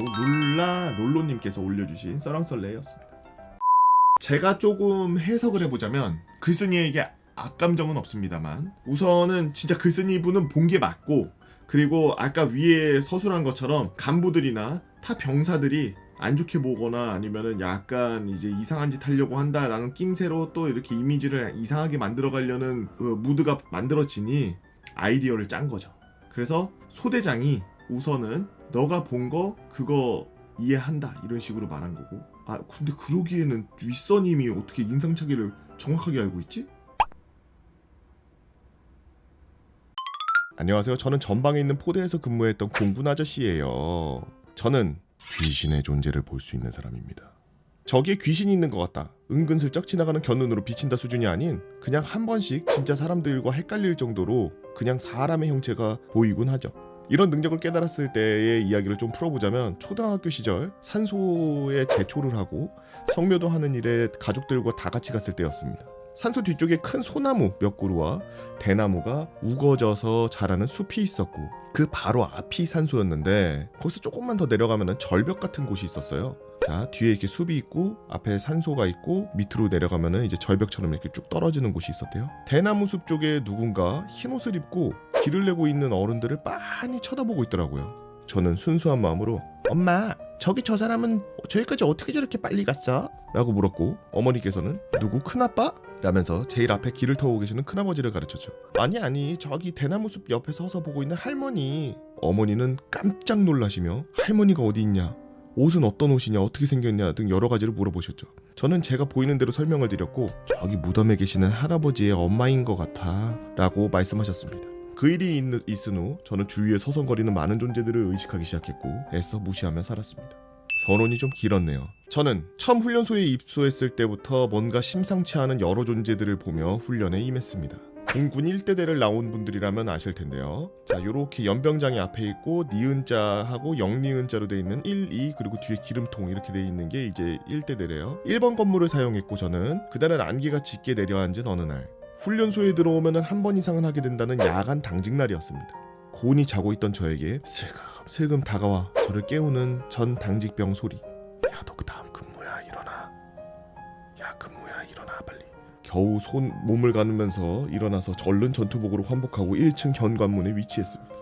롤로님께서 올려주신 썰렁썰레였습니다. 제가 조금 해석을 해보자면 글쓴이에게 악감정은 없습니다만 우선은 진짜 글쓴이 분은 본 게 맞고, 그리고 아까 위에 서술한 것처럼 간부들이나 타 병사들이 안 좋게 보거나 아니면은 약간 이제 이상한 짓 하려고 한다라는 낌새로 또 이렇게 이미지를 이상하게 만들어 가려는 무드가 만들어지니 아이디어를 짠 거죠. 그래서 소대장이 우선은 너가 본 거 그거 이해한다 이런 식으로 말한 거고, 근데 그러기에는 윗선님이 어떻게 인상착의를 정확하게 알고 있지? 안녕하세요. 저는 전방에 있는 포대에서 근무했던 공군 아저씨예요. 저는 귀신의 존재를 볼 수 있는 사람입니다. 저기에 귀신이 있는 것 같다, 은근슬쩍 지나가는 곁눈으로 비친다 수준이 아닌 그냥 한 번씩 진짜 사람들과 헷갈릴 정도로 그냥 사람의 형체가 보이곤 하죠. 이런 능력을 깨달았을 때의 이야기를 좀 풀어보자면 초등학교 시절 산소에 제초를 하고 성묘도 하는 일에 가족들과 다 같이 갔을 때였습니다. 산소 뒤쪽에 큰 소나무 몇 그루와 대나무가 우거져서 자라는 숲이 있었고 그 바로 앞이 산소였는데 거기서 조금만 더 내려가면 절벽 같은 곳이 있었어요. 자, 뒤에 이렇게 숲이 있고 앞에 산소가 있고 밑으로 내려가면 이제 절벽처럼 이렇게 쭉 떨어지는 곳이 있었대요. 대나무 숲 쪽에 누군가 흰 옷을 입고 길을 내고 있는 어른들을 빤히 쳐다보고 있더라고요. 저는 순수한 마음으로 엄마, 저기 저 사람은 저기까지 어떻게 저렇게 빨리 갔어? 라고 물었고 어머니께서는 누구 큰아빠? 라면서 제일 앞에 길을 터오고 계시는 큰아버지를 가르쳤죠. 아니 저기 대나무 숲 옆에 서서 보고 있는 할머니. 어머니는 깜짝 놀라시며 할머니가 어디 있냐, 옷은 어떤 옷이냐, 어떻게 생겼냐 등 여러 가지를 물어보셨죠. 저는 제가 보이는 대로 설명을 드렸고 저기 무덤에 계시는 할아버지의 엄마인 것 같아 라고 말씀하셨습니다. 그 일이 있은 후 저는 주위에 서성거리는 많은 존재들을 의식하기 시작했고 애써 무시하며 살았습니다. 서론이 좀 길었네요. 저는 처음 훈련소에 입소했을 때부터 뭔가 심상치 않은 여러 존재들을 보며 훈련에 임했습니다. 공군 1대대를 나온 분들이라면 아실 텐데요. 자, 요렇게 연병장이 앞에 있고 니은자하고 영니은자로 되어 있는 1, 2 그리고 뒤에 기름통 이렇게 되어 있는 게 이제 1대대래요. 1번 건물을 사용했고 저는 그날은 안개가 짙게 내려앉은 어느 날 훈련소에 들어오면 한 번 이상은 하게 된다는 야간 당직 날이었습니다. 곤히 자고 있던 저에게 슬금슬금 다가와 저를 깨우는 전 당직병 소리. 야, 너 그 다음 근무야, 일어나. 야, 근무야, 일어나 빨리. 겨우 몸을 가누면서 일어나서 얼른 전투복으로 환복하고 1층 현관문에 위치했습니다.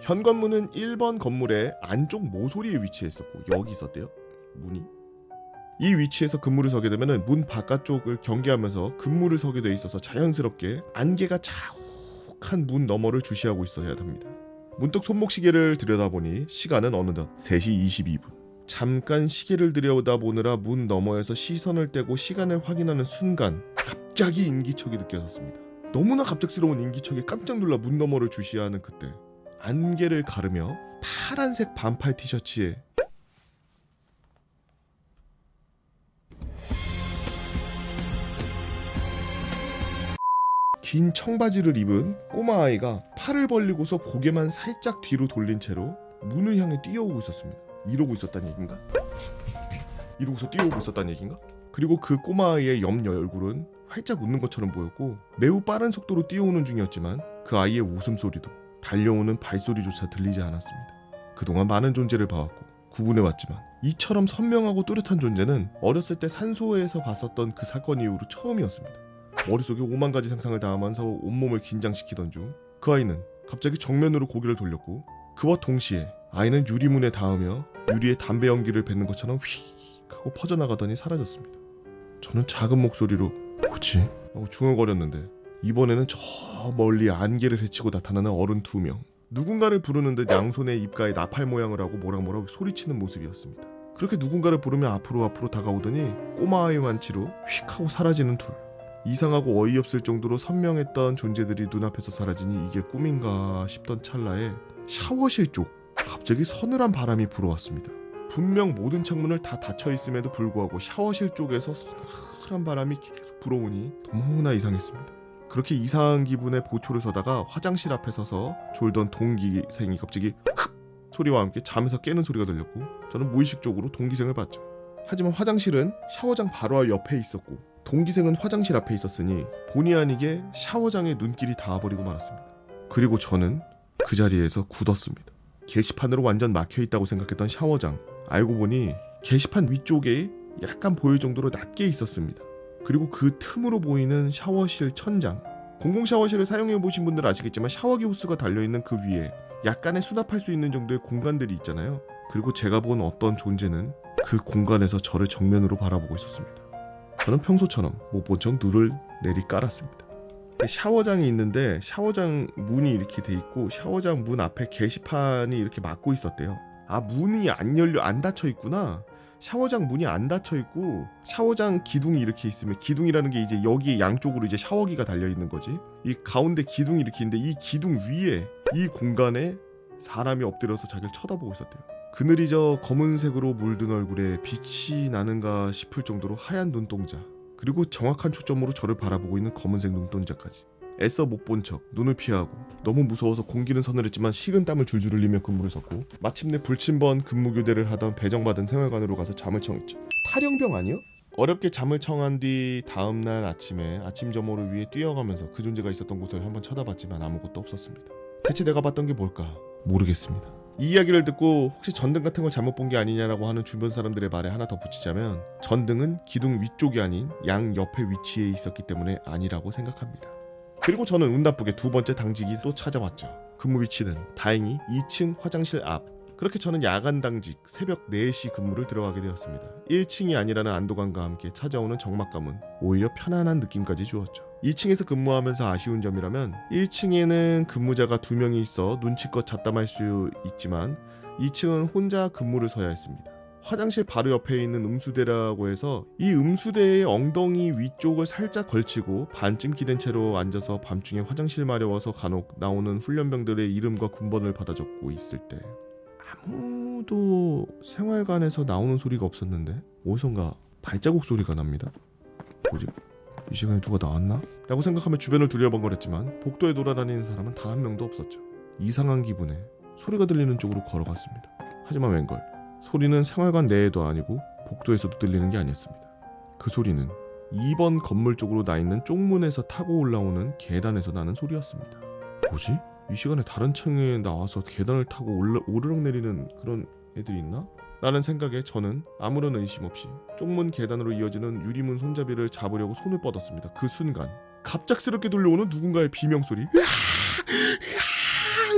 현관문은 1번 건물의 안쪽 모서리에 위치했었고 여기 있었대요. 문이. 이 위치에서 근무를 서게 되면 문 바깥쪽을 경계하면서 근무를 서게 돼 있어서 자연스럽게 안개가 자욱한 문 너머를 주시하고 있어야 합니다. 문득 손목시계를 들여다보니 시간은 어느덧 3시 22분. 잠깐 시계를 들여다보느라 문 너머에서 시선을 떼고 시간을 확인하는 순간 갑자기 인기척이 느껴졌습니다. 너무나 갑작스러운 인기척에 깜짝 놀라 문 너머를 주시하는 그때 안개를 가르며 파란색 반팔 티셔츠에 긴 청바지를 입은 꼬마 아이가 팔을 벌리고서 고개만 살짝 뒤로 돌린 채로 문을 향해 뛰어오고 있었습니다. 이러고 있었단 얘긴가? 이러고서 뛰어오고 있었단 얘긴가? 그리고 그 꼬마 아이의 옆 얼굴은 활짝 웃는 것처럼 보였고 매우 빠른 속도로 뛰어오는 중이었지만 그 아이의 웃음소리도 달려오는 발소리조차 들리지 않았습니다. 그동안 많은 존재를 봐왔고 구분해왔지만 이처럼 선명하고 뚜렷한 존재는 어렸을 때 산소에서 봤었던 그 사건 이후로 처음이었습니다. 머릿속에 5만 가지 상상을 다 하면서 온몸을 긴장시키던 중 그 아이는 갑자기 정면으로 고개를 돌렸고 그와 동시에 아이는 유리문에 닿으며 유리에 담배 연기를 뱉는 것처럼 휙 하고 퍼져나가더니 사라졌습니다. 저는 작은 목소리로 뭐지? 하고 중얼거렸는데 이번에는 저 멀리 안개를 헤치고 나타나는 어른 2명. 누군가를 부르는 듯 양손에 입가에 나팔 모양을 하고 뭐라 소리치는 모습이었습니다. 그렇게 누군가를 부르며 앞으로 다가오더니 꼬마 아이만치로 휙 하고 사라지는 둘. 이상하고 어이없을 정도로 선명했던 존재들이 눈앞에서 사라지니 이게 꿈인가 싶던 찰나에 샤워실 쪽 갑자기 서늘한 바람이 불어왔습니다. 분명 모든 창문을 다 닫혀 있음에도 불구하고 샤워실 쪽에서 서늘한 바람이 계속 불어오니 너무나 이상했습니다. 그렇게 이상한 기분에 보초를 서다가 화장실 앞에 서서 졸던 동기생이 갑자기 흑 소리와 함께 잠에서 깨는 소리가 들렸고 저는 무의식적으로 동기생을 봤죠. 하지만 화장실은 샤워장 바로 옆에 있었고 동기생은 화장실 앞에 있었으니 본의 아니게 샤워장에 눈길이 닿아버리고 말았습니다. 그리고 저는 그 자리에서 굳었습니다. 게시판으로 완전 막혀있다고 생각했던 샤워장, 알고 보니 게시판 위쪽에 약간 보일 정도로 낮게 있었습니다. 그리고 그 틈으로 보이는 샤워실 천장, 공공샤워실을 사용해보신 분들 아시겠지만 샤워기 호스가 달려있는 그 위에 약간의 수납할 수 있는 정도의 공간들이 있잖아요. 그리고 제가 본 어떤 존재는 그 공간에서 저를 정면으로 바라보고 있었습니다. 저는 평소처럼 못 본 척 눈을 내리 깔았습니다. 샤워장이 있는데 샤워장 문이 이렇게 돼 있고 샤워장 문 앞에 게시판이 이렇게 막고 있었대요. 아, 문이 안 닫혀 있구나. 샤워장 문이 안 닫혀 있고 샤워장 기둥이 이렇게 있으면, 기둥이라는 게 이제 여기 양쪽으로 이제 샤워기가 달려 있는 거지. 이 가운데 기둥이 이렇게 있는데 이 기둥 위에 이 공간에 사람이 엎드려서 자기를 쳐다보고 있었대요. 그늘이 저 검은색으로 물든 얼굴에 빛이 나는가 싶을 정도로 하얀 눈동자, 그리고 정확한 초점으로 저를 바라보고 있는 검은색 눈동자까지. 애써 못 본 척 눈을 피하고 너무 무서워서 공기는 서늘했지만 식은 땀을 줄줄 흘리며 근무를 섰고 마침내 불침번 근무교대를 하던 배정받은 생활관으로 가서 잠을 청했죠. 탈영병 아니요? 어렵게 잠을 청한 뒤 다음날 아침에 아침 점호를 위해 뛰어가면서 그 존재가 있었던 곳을 한번 쳐다봤지만 아무것도 없었습니다. 대체 내가 봤던 게 뭘까? 모르겠습니다. 이 이야기를 듣고 혹시 전등 같은 걸 잘못 본 게 아니냐라고 하는 주변 사람들의 말에 하나 더 붙이자면 전등은 기둥 위쪽이 아닌 양 옆에 위치해 있었기 때문에 아니라고 생각합니다. 그리고 저는 운 나쁘게 두 번째 당직이 또 찾아왔죠. 근무 위치는 다행히 2층 화장실 앞. 그렇게 저는 야간 당직 새벽 4시 근무를 들어가게 되었습니다. 1층이 아니라는 안도감과 함께 찾아오는 적막감은 오히려 편안한 느낌까지 주었죠. 2층에서 근무하면서 아쉬운 점이라면 1층에는 근무자가 2명이 있어 눈치껏 잡담할 수 있지만 2층은 혼자 근무를 서야 했습니다. 화장실 바로 옆에 있는 음수대라고 해서 이 음수대의 엉덩이 위쪽을 살짝 걸치고 반쯤 기댄 채로 앉아서 밤중에 화장실 마려워서 간혹 나오는 훈련병들의 이름과 군번을 받아 적고 있을 때 아무도 생활관에서 나오는 소리가 없었는데 어디선가 발자국 소리가 납니다. 뭐지? 이 시간에 누가 나왔나? 라고 생각하며 주변을 두려번거렸지만 복도에 돌아다니는 사람은 단 한 명도 없었죠. 이상한 기분에 소리가 들리는 쪽으로 걸어갔습니다. 하지만 웬걸 소리는 생활관 내에도 아니고 복도에서도 들리는 게 아니었습니다. 그 소리는 2번 건물 쪽으로 나 있는 쪽문에서 타고 올라오는 계단에서 나는 소리였습니다. 뭐지? 이 시간에 다른 층에 나와서 계단을 타고 오르락 내리는 그런 애들이 있나? 라는 생각에 저는 아무런 의심 없이 쪽문 계단으로 이어지는 유리문 손잡이를 잡으려고 손을 뻗었습니다. 그 순간 갑작스럽게 들려오는 누군가의 비명소리.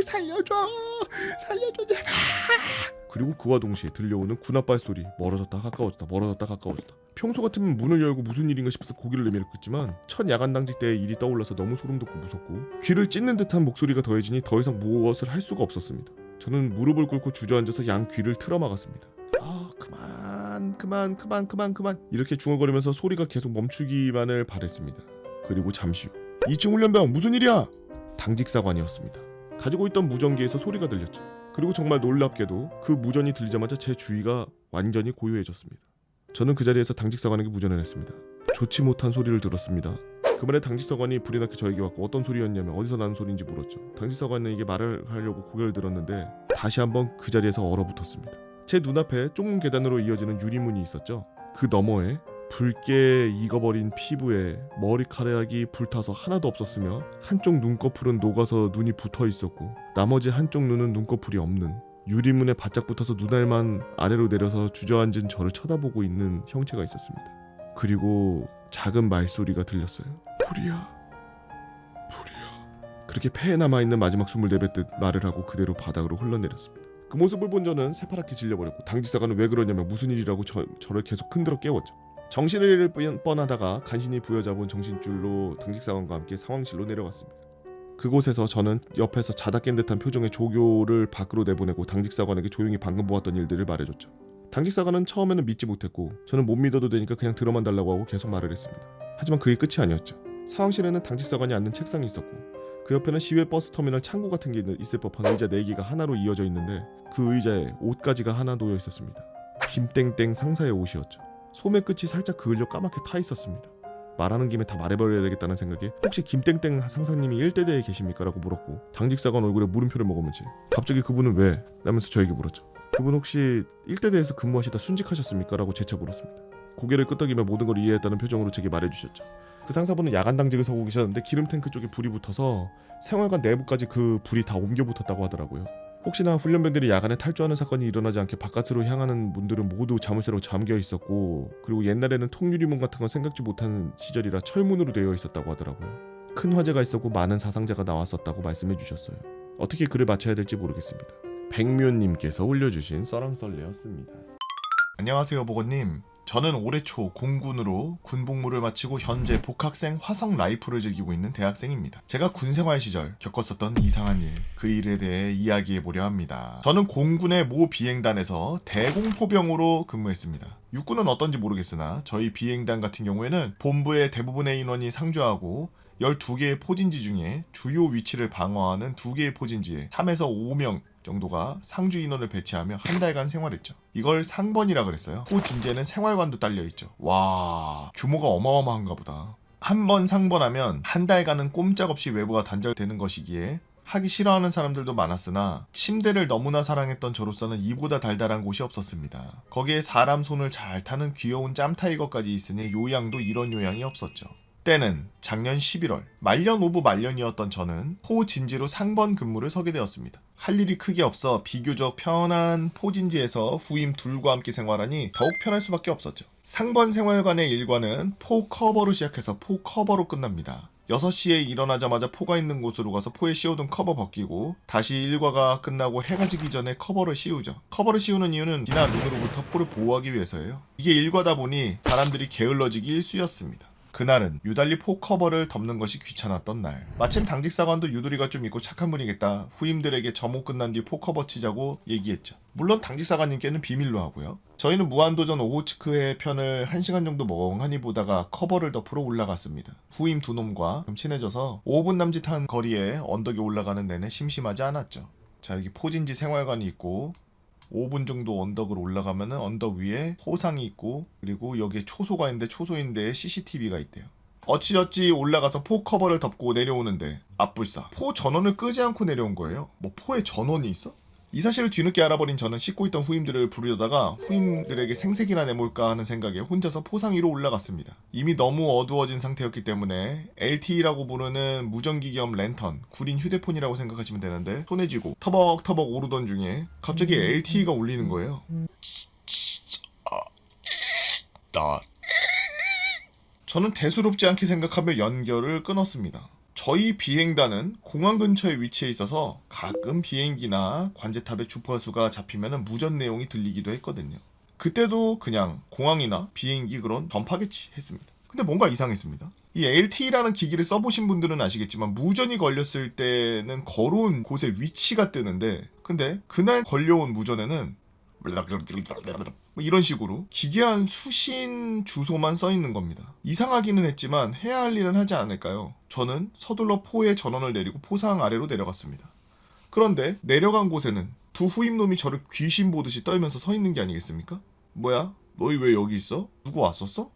살려줘! 살려줘! 그리고 그와 동시에 들려오는 군홧발 소리. 멀어졌다 가까워졌다 멀어졌다 가까워졌다. 평소 같으면 문을 열고 무슨 일인가 싶어서 고개를 내밀었겠지만 첫 야간 당직 때의 일이 떠올라서 너무 소름 돋고 무섭고 귀를 찢는 듯한 목소리가 더해지니 더 이상 무엇을 할 수가 없었습니다. 저는 무릎을 꿇고 주저앉아서 양 귀를 틀어막았습니다. 그만 이렇게 중얼거리면서 소리가 계속 멈추기만을 바랬습니다. 그리고 잠시 후 2층 훈련병 무슨 일이야? 당직사관이었습니다. 가지고 있던 무전기에서 소리가 들렸죠. 그리고 정말 놀랍게도 그 무전이 들리자마자 제 주위가 완전히 고요해졌습니다. 저는 그 자리에서 당직사관에게 무전을 했습니다. 좋지 못한 소리를 들었습니다. 그 말에 당직사관이 불이 나게 저에게 왔고 어떤 소리였냐면 어디서 나는 소리인지 물었죠. 당직사관에게 말을 하려고 고개를 들었는데 다시 한번 그 자리에서 얼어붙었습니다. 제 눈앞에 좁은 계단으로 이어지는 유리문이 있었죠. 그 너머에 붉게 익어버린 피부에 머리카락이 불타서 하나도 없었으며 한쪽 눈꺼풀은 녹아서 눈이 붙어 있었고 나머지 한쪽 눈은 눈꺼풀이 없는 유리문에 바짝 붙어서 눈알만 아래로 내려서 주저앉은 저를 쳐다보고 있는 형체가 있었습니다. 그리고 작은 말소리가 들렸어요. 불이야. 그렇게 폐에 남아있는 마지막 숨을 내뱉듯 말을 하고 그대로 바닥으로 흘러내렸습니다. 그 모습을 본 저는 새파랗게 질려버렸고 당직사관은 왜 그러냐며 무슨 일이라고 저를 계속 흔들어 깨웠죠. 정신을 잃을 뻔하다가 간신히 부여잡은 정신줄로 당직사관과 함께 상황실로 내려갔습니다. 그곳에서 저는 옆에서 자다 깬 듯한 표정의 조교를 밖으로 내보내고 당직사관에게 조용히 방금 보았던 일들을 말해줬죠. 당직사관은 처음에는 믿지 못했고 저는 못 믿어도 되니까 그냥 들어만 달라고 하고 계속 말을 했습니다. 하지만 그게 끝이 아니었죠. 상황실에는 당직사관이 앉는 책상이 있었고 그 옆에는 시외 버스 터미널 창구 같은 게 있을 법한 의자 4개가 하나로 이어져 있는데 그 의자에 옷가지가 하나 놓여 있었습니다. 김땡땡 상사의 옷이었죠. 소매 끝이 살짝 그을려 까맣게 타 있었습니다. 말하는 김에 다 말해버려야 되겠다는 생각에 혹시 김땡땡 상사님이 1대대에 계십니까? 라고 물었고 당직사관 얼굴에 물음표를 먹으면서 갑자기 그분은 왜? 라면서 저에게 물었죠. 그분 혹시 1대대에서 근무하시다 순직하셨습니까? 라고 재차 물었습니다. 고개를 끄덕이며 모든 걸 이해했다는 표정으로 제게 말해주셨죠. 그 상사분은 야간 당직을 서고 계셨는데 기름 탱크 쪽에 불이 붙어서 생활관 내부까지 그 불이 다 옮겨 붙었다고 하더라고요. 혹시나 훈련병들이 야간에 탈주하는 사건이 일어나지 않게 바깥으로 향하는 문들은 모두 자물쇠로 잠겨 있었고 그리고 옛날에는 통유리문 같은 건 생각지 못한 시절이라 철문으로 되어 있었다고 하더라고요. 큰 화재가 있었고 많은 사상자가 나왔었다고 말씀해 주셨어요. 어떻게 글을 마쳐야 될지 모르겠습니다. 백묘님께서 올려주신 썰렁썰레였습니다. 안녕하세요 보건님. 저는 올해 초 공군으로 군복무를 마치고 현재 복학생 화성 라이프를 즐기고 있는 대학생입니다. 제가 군생활 시절 겪었었던 이상한 일, 그 일에 대해 이야기해보려 합니다. 저는 공군의 모 비행단에서 대공포병으로 근무했습니다. 육군은 어떤지 모르겠으나 저희 비행단 같은 경우에는 본부의 대부분의 인원이 상주하고 12개의 포진지 중에 주요 위치를 방어하는 2개의 포진지에 3에서 5명 정도가 상주 인원을 배치하며 한 달간 생활했죠. 이걸 상번이라 그랬어요. 포진지에는 생활관도 딸려있죠. 와, 규모가 어마어마한가 보다. 한 번 상번하면 한 달간은 꼼짝없이 외부와 단절되는 것이기에 하기 싫어하는 사람들도 많았으나 침대를 너무나 사랑했던 저로서는 이보다 달달한 곳이 없었습니다. 거기에 사람 손을 잘 타는 귀여운 짬타이거까지 있으니 요양도 이런 요양이 없었죠. 때는 작년 11월 말년 오브 말년이었던 저는 포진지로 상번 근무를 서게 되었습니다. 할 일이 크게 없어 비교적 편한 포진지에서 후임 둘과 함께 생활하니 더욱 편할 수밖에 없었죠. 상번 생활관의 일과는 포 커버로 시작해서 포 커버로 끝납니다. 6시에 일어나자마자 포가 있는 곳으로 가서 포에 씌워둔 커버 벗기고 다시 일과가 끝나고 해가 지기 전에 커버를 씌우죠. 커버를 씌우는 이유는 비나 눈으로부터 포를 보호하기 위해서예요. 이게 일과다 보니 사람들이 게을러지기 일쑤였습니다. 그날은 유달리 포 커버를 덮는 것이 귀찮았던 날. 마침 당직사관도 유도리가 좀 있고 착한 분이겠다. 후임들에게 점호 끝난 뒤 포 커버 치자고 얘기했죠. 물론 당직사관님께는 비밀로 하고요. 저희는 무한도전 오호츠크의 편을 1시간 정도 멍하니 보다가 커버를 덮으러 올라갔습니다. 후임 두 놈과 좀 친해져서 5분 남짓한 거리에 언덕에 올라가는 내내 심심하지 않았죠. 자, 여기 포진지 생활관이 있고 5분 정도 언덕으로 올라가면은 언덕 위에 호상이 있고 그리고 여기에 초소가 있는데 초소인데 CCTV가 있대요. 어찌어찌 올라가서 포 커버를 덮고 내려오는데 앞불싸 포 전원을 끄지 않고 내려온 거예요. 뭐 포에 전원이 있어? 이 사실을 뒤늦게 알아버린 저는 씻고 있던 후임들을 부르려다가 후임들에게 생색이나 내몰까 하는 생각에 혼자서 포상 위로 올라갔습니다. 이미 너무 어두워진 상태였기 때문에 LTE라고 부르는 무전기 겸 랜턴, 구린 휴대폰이라고 생각하시면 되는데 손에 쥐고 터벅터벅 오르던 중에 갑자기 LTE가 울리는 거예요. 저는 대수롭지 않게 생각하며 연결을 끊었습니다. 저희 비행단은 공항 근처에 위치해 있어서 가끔 비행기나 관제탑의 주파수가 잡히면 무전 내용이 들리기도 했거든요. 그때도 그냥 공항이나 비행기 그런 전파겠지 했습니다. 근데 뭔가 이상했습니다. 이 LTE라는 기기를 써보신 분들은 아시겠지만 무전이 걸렸을 때는 걸어온 곳에 위치가 뜨는데 근데 그날 걸려온 무전에는 이런 식으로 기괴한 수신 주소만 써있는 겁니다. 이상하기는 했지만 해야 할 일은 하지 않을까요? 저는 서둘러 포의 전원을 내리고 포상 아래로 내려갔습니다. 그런데 내려간 곳에는 두 후임놈이 저를 귀신 보듯이 떨면서 서 있는 게 아니겠습니까? 뭐야? 너희 왜 여기 있어? 누구 왔었어?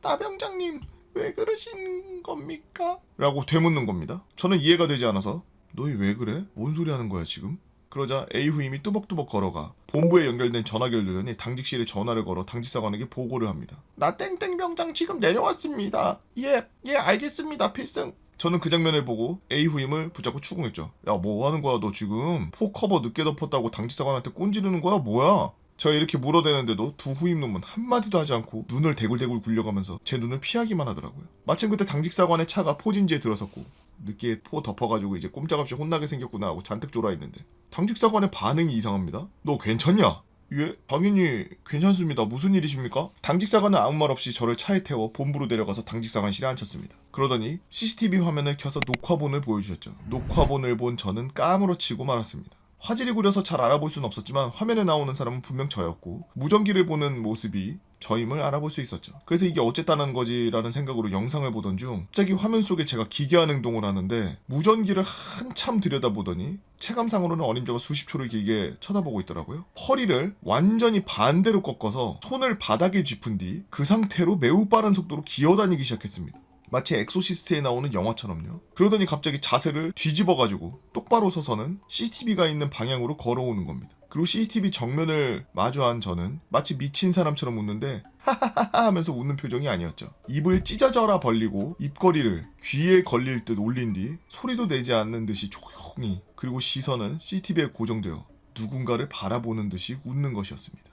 나병장님 왜 그러신 겁니까? 라고 되묻는 겁니다. 저는 이해가 되지 않아서 너희 왜 그래? 뭔 소리 하는 거야 지금? 그러자 A 후임이 뚜벅뚜벅 걸어가 본부에 연결된 전화기를 들더니 당직실에 전화를 걸어 당직사관에게 보고를 합니다. 나 땡땡 병장 지금 내려왔습니다. 예 알겠습니다 필승. 저는 그 장면을 보고 A 후임을 붙잡고 추궁했죠. 야 뭐 하는 거야 너 지금 포 커버 늦게 덮었다고 당직사관한테 꼰지르는 거야 뭐야? 제가 이렇게 물어대는데도 두 후임놈은 한마디도 하지 않고 눈을 대굴대굴 굴려가면서 제 눈을 피하기만 하더라고요. 마침 그때 당직사관의 차가 포진지에 들어섰고 늦게 포 덮어가지고 이제 꼼짝없이 혼나게 생겼구나 하고 잔뜩 졸아있는데 당직사관의 반응이 이상합니다. 너 괜찮냐? 예? 당연히 괜찮습니다. 무슨 일이십니까? 당직사관은 아무 말 없이 저를 차에 태워 본부로 내려가서 당직사관실에 앉혔습니다. 그러더니 CCTV 화면을 켜서 녹화본을 보여주셨죠. 녹화본을 본 저는 까무러치고 말았습니다. 화질이 구려서 잘 알아볼 수는 없었지만 화면에 나오는 사람은 분명 저였고 무전기를 보는 모습이 저임을 알아볼 수 있었죠. 그래서 이게 어쨌다는 거지라는 생각으로 영상을 보던 중 갑자기 화면 속에 제가 기괴한 행동을 하는데 무전기를 한참 들여다보더니 체감상으로는 어림잡아 수십 초를 길게 쳐다보고 있더라고요. 허리를 완전히 반대로 꺾어서 손을 바닥에 짚은 뒤 그 상태로 매우 빠른 속도로 기어다니기 시작했습니다. 마치 엑소시스트에 나오는 영화처럼요. 그러더니 갑자기 자세를 뒤집어가지고 똑바로 서서는 CCTV가 있는 방향으로 걸어오는 겁니다. 그리고 CCTV 정면을 마주한 저는 마치 미친 사람처럼 웃는데 하하하하 하면서 웃는 표정이 아니었죠. 입을 찢어져라 벌리고 입꼬리를 귀에 걸릴 듯 올린 뒤 소리도 내지 않는 듯이 조용히 그리고 시선은 CCTV에 고정되어 누군가를 바라보는 듯이 웃는 것이었습니다.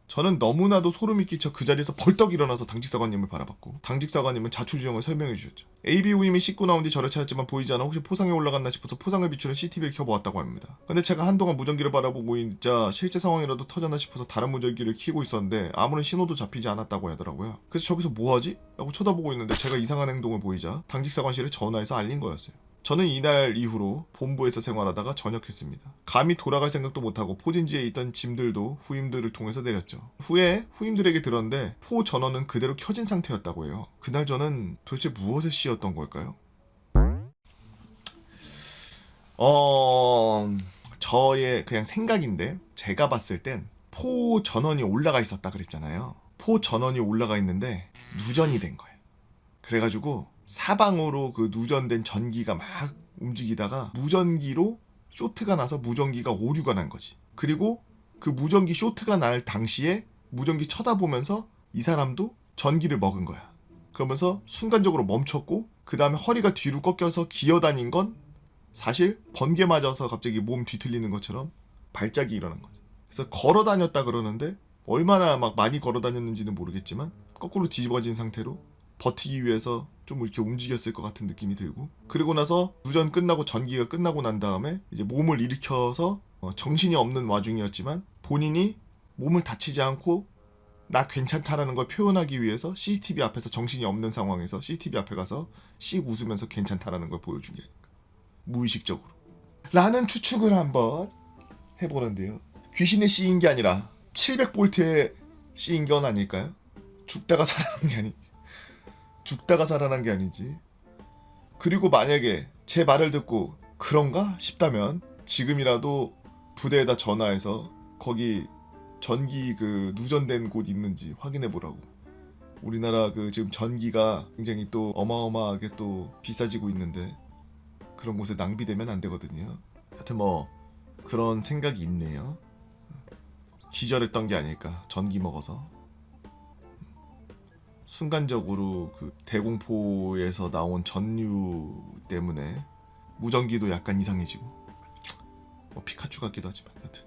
저는 너무나도 소름이 끼쳐 그 자리에서 벌떡 일어나서 당직사관님을 바라봤고 당직사관님은 자초지종을 설명해 주셨죠. AB 후임이 씻고 나온 뒤 저를 찾았지만 보이지 않아 혹시 포상에 올라갔나 싶어서 포상을 비추는 CCTV를 켜보았다고 합니다. 근데 제가 한동안 무전기를 바라보고 있자 실제 상황이라도 터졌나 싶어서 다른 무전기를 켜고 있었는데 아무런 신호도 잡히지 않았다고 하더라고요. 그래서 저기서 뭐하지? 라고 쳐다보고 있는데 제가 이상한 행동을 보이자 당직사관실에 전화해서 알린 거였어요. 저는 이날 이후로 본부에서 생활하다가 전역했습니다. 감히 돌아갈 생각도 못하고 포진지에 있던 짐들도 후임들을 통해서 내렸죠. 후에 후임들에게 들었는데 포 전원은 그대로 켜진 상태였다고 해요. 그날 저는 도대체 무엇에 씌였던 걸까요? 저의 그냥 생각인데 제가 봤을 땐 포 전원이 올라가 있었다 그랬잖아요. 포 전원이 올라가 있는데 누전이 된 거예요. 그래가지고 사방으로 그 누전된 전기가 막 움직이다가 무전기로 쇼트가 나서 무전기가 오류가 난 거지. 그리고 그 무전기 쇼트가 날 당시에 무전기 쳐다보면서 이 사람도 전기를 먹은 거야. 그러면서 순간적으로 멈췄고 그 다음에 허리가 뒤로 꺾여서 기어다닌 건 사실 번개 맞아서 갑자기 몸 뒤틀리는 것처럼 발작이 일어난 거지. 그래서 걸어 다녔다 그러는데 얼마나 막 많이 걸어 다녔는지는 모르겠지만 거꾸로 뒤집어진 상태로 버티기 위해서 좀 이렇게 움직였을 것 같은 느낌이 들고, 그리고 나서 누전 끝나고 전기가 끝나고 난 다음에 이제 몸을 일으켜서 정신이 없는 와중이었지만 본인이 몸을 다치지 않고 나 괜찮다라는 걸 표현하기 위해서 CCTV 앞에서 정신이 없는 상황에서 CCTV 앞에 가서 씩 웃으면서 괜찮다라는 걸 보여준 게 무의식적으로 라는 추측을 한번 해보는데요. 귀신에 씌인 게 아니라 700볼트에 씌인 건 아닐까요? 죽다가 살아난 게 아니지. 그리고 만약에 제 말을 듣고 그런가 싶다면 지금이라도 부대에다 전화해서 거기 전기 그 누전된 곳 있는지 확인해 보라고. 우리나라 그 지금 전기가 굉장히 또 어마어마하게 또 비싸지고 있는데 그런 곳에 낭비되면 안 되거든요. 하여튼 뭐 그런 생각이 있네요. 기절했던 게 아닐까, 전기 먹어서. 순간적으로 그 대공포에서 나온 전류 때문에 무전기도 약간 이상해지고, 뭐 피카츄 같기도 하지만 하여튼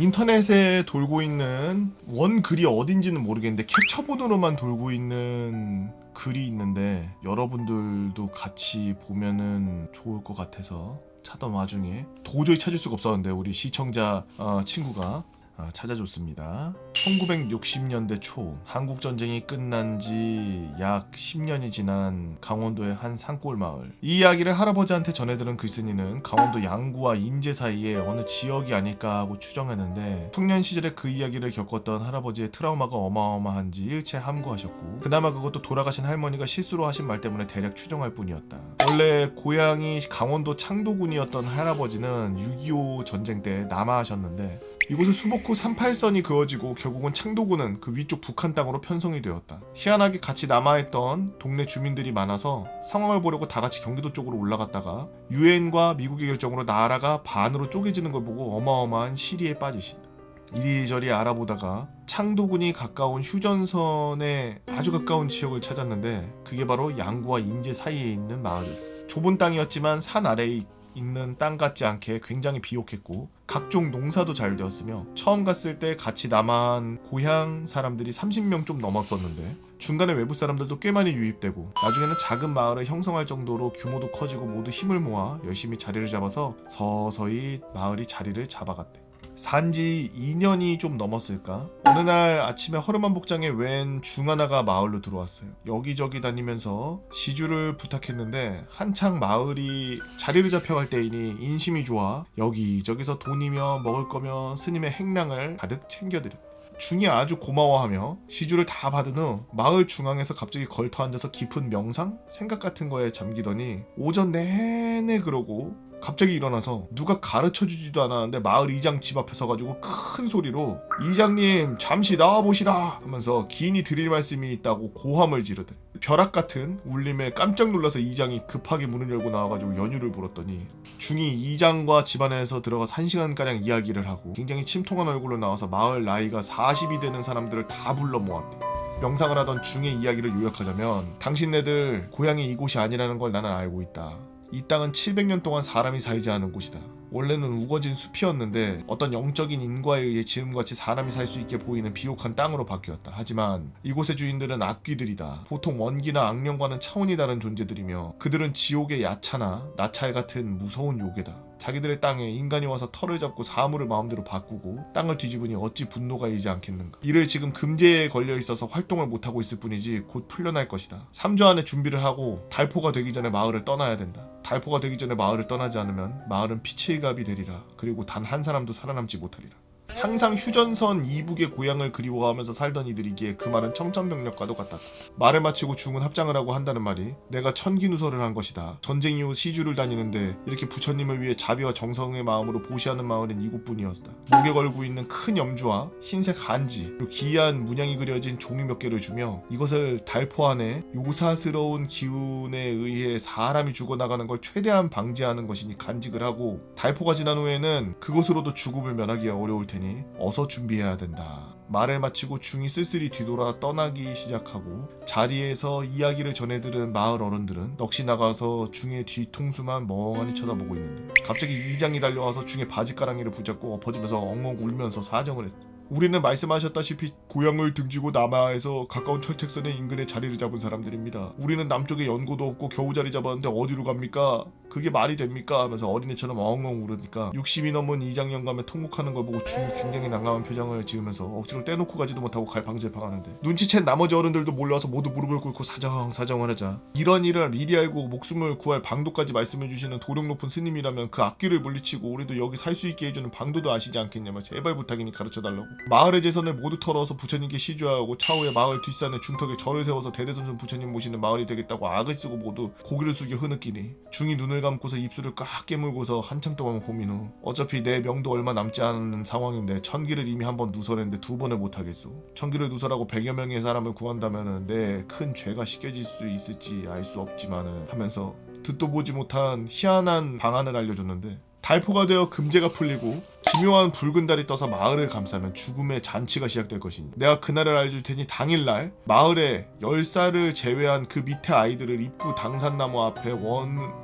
인터넷에 돌고 있는 원 글이 어딘지는 모르겠는데 캡처본으로만 돌고 있는 글이 있는데 여러분들도 같이 보면은 좋을 것 같아서 찾던 와중에 도저히 찾을 수가 없었는데 우리 시청자 친구가 찾아줬습니다. 1960년대 초 한국전쟁이 끝난 지 약 10년이 지난 강원도의 한 산골 마을. 이 이야기를 할아버지한테 전해들은 글쓴이는 강원도 양구와 인제 사이에 어느 지역이 아닐까 하고 추정했는데 청년 시절에 그 이야기를 겪었던 할아버지의 트라우마가 어마어마한지 일체 함구하셨고, 그나마 그것도 돌아가신 할머니가 실수로 하신 말 때문에 대략 추정할 뿐이었다. 원래 고향이 강원도 창도군이었던 할아버지는 6.25 전쟁 때 남하하셨는데 이곳은 수목호 38선이 그어지고 결국은 창도군은 그 위쪽 북한 땅으로 편성이 되었다. 희한하게 같이 남아있던 동네 주민들이 많아서 상황을 보려고 다 같이 경기도 쪽으로 올라갔다가 유엔과 미국의 결정으로 나라가 반으로 쪼개지는 걸 보고 어마어마한 시리에 빠지신다. 이리저리 알아보다가 창도군이 가까운 휴전선에 아주 가까운 지역을 찾았는데 그게 바로 양구와 인제 사이에 있는 마을. 좁은 땅이었지만 산 아래에 있는 땅 같지 않게 굉장히 비옥했고 각종 농사도 잘 되었으며 처음 갔을 때 같이 남한 고향 사람들이 30명 좀 넘었었는데 중간에 외부 사람들도 꽤 많이 유입되고 나중에는 작은 마을을 형성할 정도로 규모도 커지고 모두 힘을 모아 열심히 자리를 잡아서 서서히 마을이 자리를 잡아갔대. 산지 2년이 좀 넘었을까? 어느 날 아침에 허름한 복장에 웬 중하나가 마을로 들어왔어요. 여기저기 다니면서 시주를 부탁했는데 한창 마을이 자리를 잡혀갈 때이니 인심이 좋아 여기저기서 돈이며 먹을 거며 스님의 행랑을 가득 챙겨드렸다. 중이 아주 고마워하며 시주를 다 받은 후 마을 중앙에서 갑자기 걸터 앉아서 깊은 명상? 생각 같은 거에 잠기더니 오전 내내 그러고 갑자기 일어나서 누가 가르쳐주지도 않았는데 마을 이장 집 앞에 서가지고 큰 소리로 이장님 잠시 나와보시라 하면서 기인이 드릴 말씀이 있다고 고함을 지르더래. 벼락 같은 울림에 깜짝 놀라서 이장이 급하게 문을 열고 나와가지고 연유를 불었더니 중이 이장과 집안에서 들어가서 1시간가량 이야기를 하고 굉장히 침통한 얼굴로 나와서 마을 나이가 40이 되는 사람들을 다 불러 모았대. 명상을 하던 중의 이야기를 요약하자면 당신네들 고향이 이곳이 아니라는 걸 나는 알고 있다. 이 땅은 700년 동안 사람이 살지 않은 곳이다. 원래는 우거진 숲이었는데 어떤 영적인 인과에 의해 지금같이 사람이 살 수 있게 보이는 비옥한 땅으로 바뀌었다. 하지만 이곳의 주인들은 악귀들이다. 보통 원기나 악령과는 차원이 다른 존재들이며 그들은 지옥의 야차나 나찰 같은 무서운 요괴다. 자기들의 땅에 인간이 와서 털을 잡고 사물을 마음대로 바꾸고 땅을 뒤집으니 어찌 분노가 일지 않겠는가. 이를 지금 금제에 걸려 있어서 활동을 못하고 있을 뿐이지 곧 풀려날 것이다. 3주 안에 준비를 하고 달포가 되기 전에 마을을 떠나야 된다. 달포가 되기 전에 마을을 떠나지 않으면 마을은 피칠갑이 되리라. 그리고 단 한 사람도 살아남지 못하리라. 항상 휴전선 이북의 고향을 그리워하면서 살던 이들이기에 그 말은 청천벽력과도 같다. 말을 마치고 중은 합장을 하고 한다는 말이 내가 천기누설을 한 것이다. 전쟁 이후 시주를 다니는데 이렇게 부처님을 위해 자비와 정성의 마음으로 보시하는 마을은 이곳뿐이었다. 목에 걸고 있는 큰 염주와 흰색 한지 그리고 기이한 문양이 그려진 종이 몇 개를 주며 이것을 달포 안에 요사스러운 기운에 의해 사람이 죽어나가는 걸 최대한 방지하는 것이니 간직을 하고 달포가 지난 후에는 그것으로도 죽음을 면하기가 어려울 테니 어서 준비해야 된다. 말을 마치고 중이 쓸쓸히 뒤돌아 떠나기 시작하고 자리에서 이야기를 전해들은 마을 어른들은 넋이 나가서 중의 뒤통수만 멍하니 쳐다보고 있는데 갑자기 이장이 달려와서 중의 바지가랑이를 붙잡고 엎어지면서 엉엉 울면서 사정을 했다. 우리는 말씀하셨다시피 고향을 등지고 남하에서 가까운 철책선의 인근에 자리를 잡은 사람들입니다. 우리는 남쪽에 연고도 없고 겨우 자리 잡았는데 어디로 갑니까? 그게 말이 됩니까? 하면서 어린애처럼 엉엉 울으니까 60이 넘은 이장 영감의 통곡하는 걸 보고 중이 굉장히 난감한 표정을 지으면서 억지로 떼놓고 가지도 못하고 갈팡질팡하는데 눈치챈 나머지 어른들도 몰려와서 모두 무릎을 꿇고 사정을 하자. 이런 일을 미리 알고 목숨을 구할 방도까지 말씀해주시는 도력 높은 스님이라면 그 악귀를 물리치고 우리도 여기 살 수 있게 해주는 방도도 아시지 않겠냐며 제발 부탁이니 가르쳐달라고. 마을의 재선을 모두 털어서 부처님께 시주하고 차후에 마을 뒷산에 중턱에 절을 세워서 대대손손 부처님 모시는 마을이 되겠다고 악을 쓰고 모두 고개를 숙여 흐느끼니 중이 눈을 감고서 입술을 꽉 깨물고서 한참 동안 고민 후 어차피 내 명도 얼마 남지 않은 상황인데 천기를 이미 한 번 누설했는데 두 번을 못하겠소. 천기를 누설하고 100여 명의 사람을 구한다면 내 큰 죄가 씻겨질 수 있을지 알 수 없지만은 하면서 듣도 보지 못한 희한한 방안을 알려줬는데 달포가 되어 금제가 풀리고 기묘한 붉은 달이 떠서 마을을 감싸면 죽음의 잔치가 시작될 것이니 내가 그날을 알려줄 테니 당일날 마을에 10살을 제외한 그 밑에 아이들을 입구 당산나무 앞에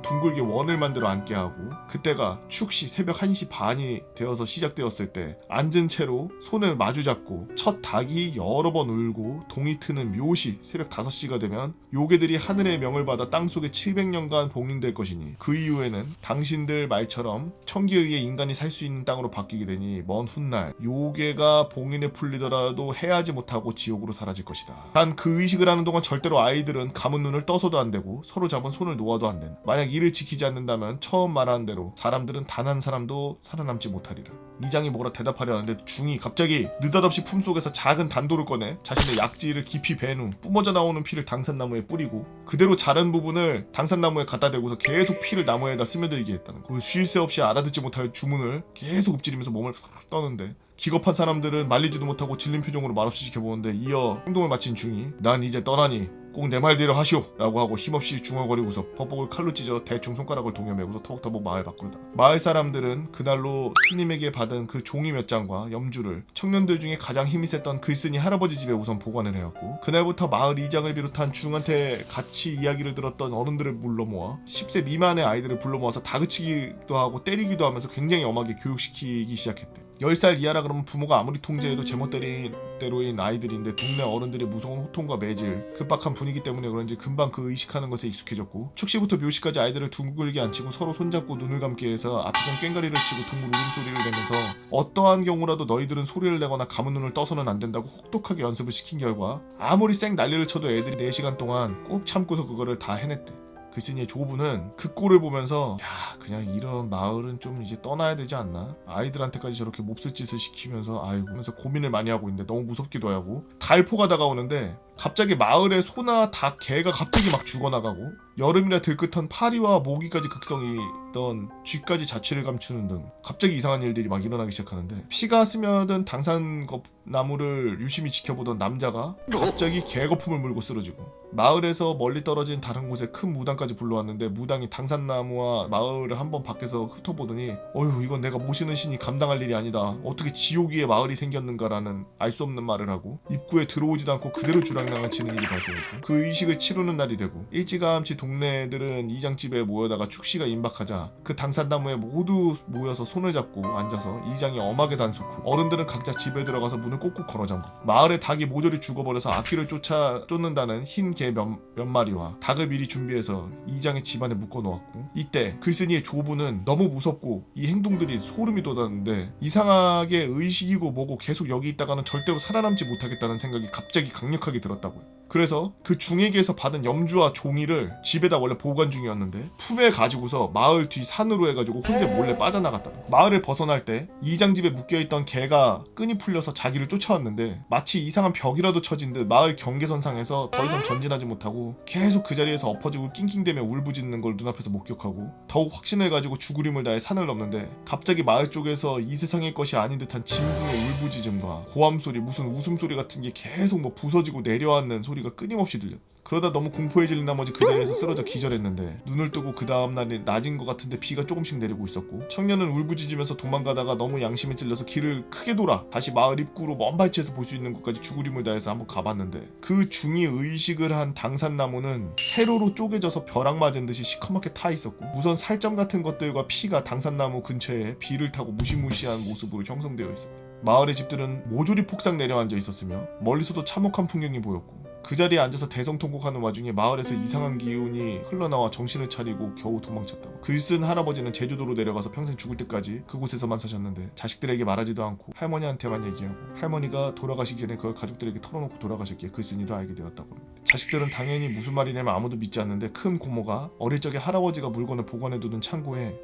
둥글게 원을 만들어 앉게 하고 그때가 축시 새벽 1시 반이 되어서 시작되었을 때 앉은 채로 손을 마주 잡고 첫 닭이 여러 번 울고 동이 트는 묘시 새벽 5시가 되면 요괴들이 하늘의 명을 받아 땅속에 700년간 봉인될 것이니 그 이후에는 당신들 말처럼 천기에 의해 인간이 살 수 있는 땅으로 바뀌게 되니 먼 훗날 요괴가 봉인에 풀리더라도 해하지 못하고 지옥으로 사라질 것이다. 단 그 의식을 하는 동안 절대로 아이들은 감은 눈을 떠서도 안 되고 서로 잡은 손을 놓아도 안 된다. 만약 이를 지키지 않는다면 처음 말한 대로 사람들은 단 한 사람도 살아남지 못하리라. 이장이 뭐라 대답하려 하는데 중이 갑자기 느닷없이 품속에서 작은 단도를 꺼내 자신의 약지를 깊이 벤 후 뿜어져 나오는 피를 당산나무에 뿌리고 그대로 자른 부분을 당산나무에 갖다 대고서 계속 피를 나무에다 스며들게 했다는 거. 그 쉴 새 없이 알아듣지 못할 주문을 계속 엎지르면서 몸을 떠는데 기겁한 사람들은 말리지도 못하고 질린 표정으로 말없이 지켜보는데 이어 행동을 마친 중이 난 이제 떠나니 꼭 내 말대로 하시오 라고 하고 힘없이 중얼거리고서 벅벅을 칼로 찢어 대충 손가락을 동여매고서 터벅터벅 마을 밖으로 나가. 마을 사람들은 그날로 스님에게 받은 그 종이 몇 장과 염주를 청년들 중에 가장 힘이 셌던 글쓴이 할아버지 집에 우선 보관을 해왔고 그날부터 마을 이장을 비롯한 중한테 같이 이야기를 들었던 어른들을 불러 모아 10세 미만의 아이들을 불러 모아서 다그치기도 하고 때리기도 하면서 굉장히 엄하게 교육시키기 시작했대. 10살 이하라 그러면 부모가 아무리 통제해도 제멋대로인 아이들인데 동네 어른들의 무서운 호통과 매질 급박한 분위기 때문에 그런지 금방 그 의식하는 것에 익숙해졌고 축시부터 묘시까지 아이들을 둥글게 앉히고 서로 손잡고 눈을 감게 해서 앞에선 꽹가리를 치고 동물 울음소리를 내면서 어떠한 경우라도 너희들은 소리를 내거나 감은 눈을 떠서는 안 된다고 혹독하게 연습을 시킨 결과 아무리 쌩 난리를 쳐도 애들이 4시간 동안 꾹 참고서 그거를 다 해냈대. 글쓴이의 조부는 그 꼴을 보면서 야 그냥 이런 마을은 좀 이제 떠나야 되지 않나? 아이들한테까지 저렇게 몹쓸 짓을 시키면서 아이고 하면서 고민을 많이 하고 있는데 너무 무섭기도 하고 달포가 다가오는데 갑자기 마을에 소나 닭, 개가 갑자기 막 죽어나가고 여름이라 들끓던 파리와 모기까지 극성이던 쥐까지 자취를 감추는 등 갑자기 이상한 일들이 막 일어나기 시작하는데 피가 스며든 당산나무를 유심히 지켜보던 남자가 갑자기 개거품을 물고 쓰러지고 마을에서 멀리 떨어진 다른 곳에 큰 무당까지 불러왔는데 무당이 당산나무와 마을을 한번 밖에서 훑어보더니 어휴 이건 내가 모시는 신이 감당할 일이 아니다. 어떻게 지옥 위에 마을이 생겼는가라는 알 수 없는 말을 하고 입구에 들어오지도 않고 그대로 주랑랑을 치는 일이 발생했고 그 의식을 치르는 날이 되고 일찌감치 동네들은 이장집에 모여다가 축시가 임박하자 그 당산나무에 모두 모여서 손을 잡고 앉아서 이장이 엄하게 단속 후 어른들은 각자 집에 들어가서 문을 꼭꼭 걸어잠그고 마을의 닭이 모조리 죽어버려서 악귀를 쫓는다는 흰 개 몇 마리와 닭을 미리 준비해서 이장의 집안에 묶어놓았고 이때 글쓴이의 조부는 너무 무섭고 이 행동들이 소름이 돋았는데 이상하게 의식이고 뭐고 계속 여기 있다가는 절대로 살아남지 못하겠다는 생각이 갑자기 강력하게 들었다고요. 그래서 그 중에게서 받은 염주와 종이를 집에다 원래 보관 중이었는데 품에 가지고서 마을 뒤 산으로 해가지고 혼자 몰래 빠져나갔다. 마을을 벗어날 때 이장집에 묶여있던 개가 끈이 풀려서 자기를 쫓아왔는데 마치 이상한 벽이라도 쳐진 듯 마을 경계선상에서 더 이상 전진하지 못하고 계속 그 자리에서 엎어지고 낑낑대며 울부짖는 걸 눈앞에서 목격하고 더욱 확신해가지고 죽으림을 다해 산을 넘는데 갑자기 마을 쪽에서 이 세상의 것이 아닌 듯한 짐승의 울부짖음과 고함소리, 무슨 웃음소리 같은 게 계속 뭐 부서지고 내려앉는 소리가 끊임없이 들려. 그러다 너무 공포에 질린 나머지 그 자리에서 쓰러져 기절했는데 눈을 뜨고 그 다음날이 낮인 것 같은데 비가 조금씩 내리고 있었고 청년은 울부짖으면서 도망가다가 너무 양심에 찔려서 길을 크게 돌아 다시 마을 입구로 먼 발치에서 볼 수 있는 곳까지 죽으림을 다해서 한번 가봤는데 그 중이 의식을 한 당산나무는 세로로 쪼개져서 벼락 맞은 듯이 시커멓게 타 있었고 우선 살점 같은 것들과 피가 당산나무 근처에 비를 타고 무시무시한 모습으로 형성되어 있었다. 마을의 집들은 모조리 폭삭 내려앉아 있었으며 멀리서도 참혹한 풍경이 보였고 그 자리에 앉아서 대성통곡하는 와중에 마을에서 이상한 기운이 흘러나와 정신을 차리고 겨우 도망쳤다고. 글쓴 할아버지는 제주도로 내려가서 평생 죽을 때까지 그곳에서만 사셨는데 자식들에게 말하지도 않고 할머니한테만 얘기하고 할머니가 돌아가시기 전에 그걸 가족들에게 털어놓고 돌아가셨기에 글쓴이도 알게 되었다고 합니다. 자식들은 당연히 무슨 말이냐면 아무도 믿지 않는데 큰 고모가 어릴 적에 할아버지가 물건을 보관해두는 창고에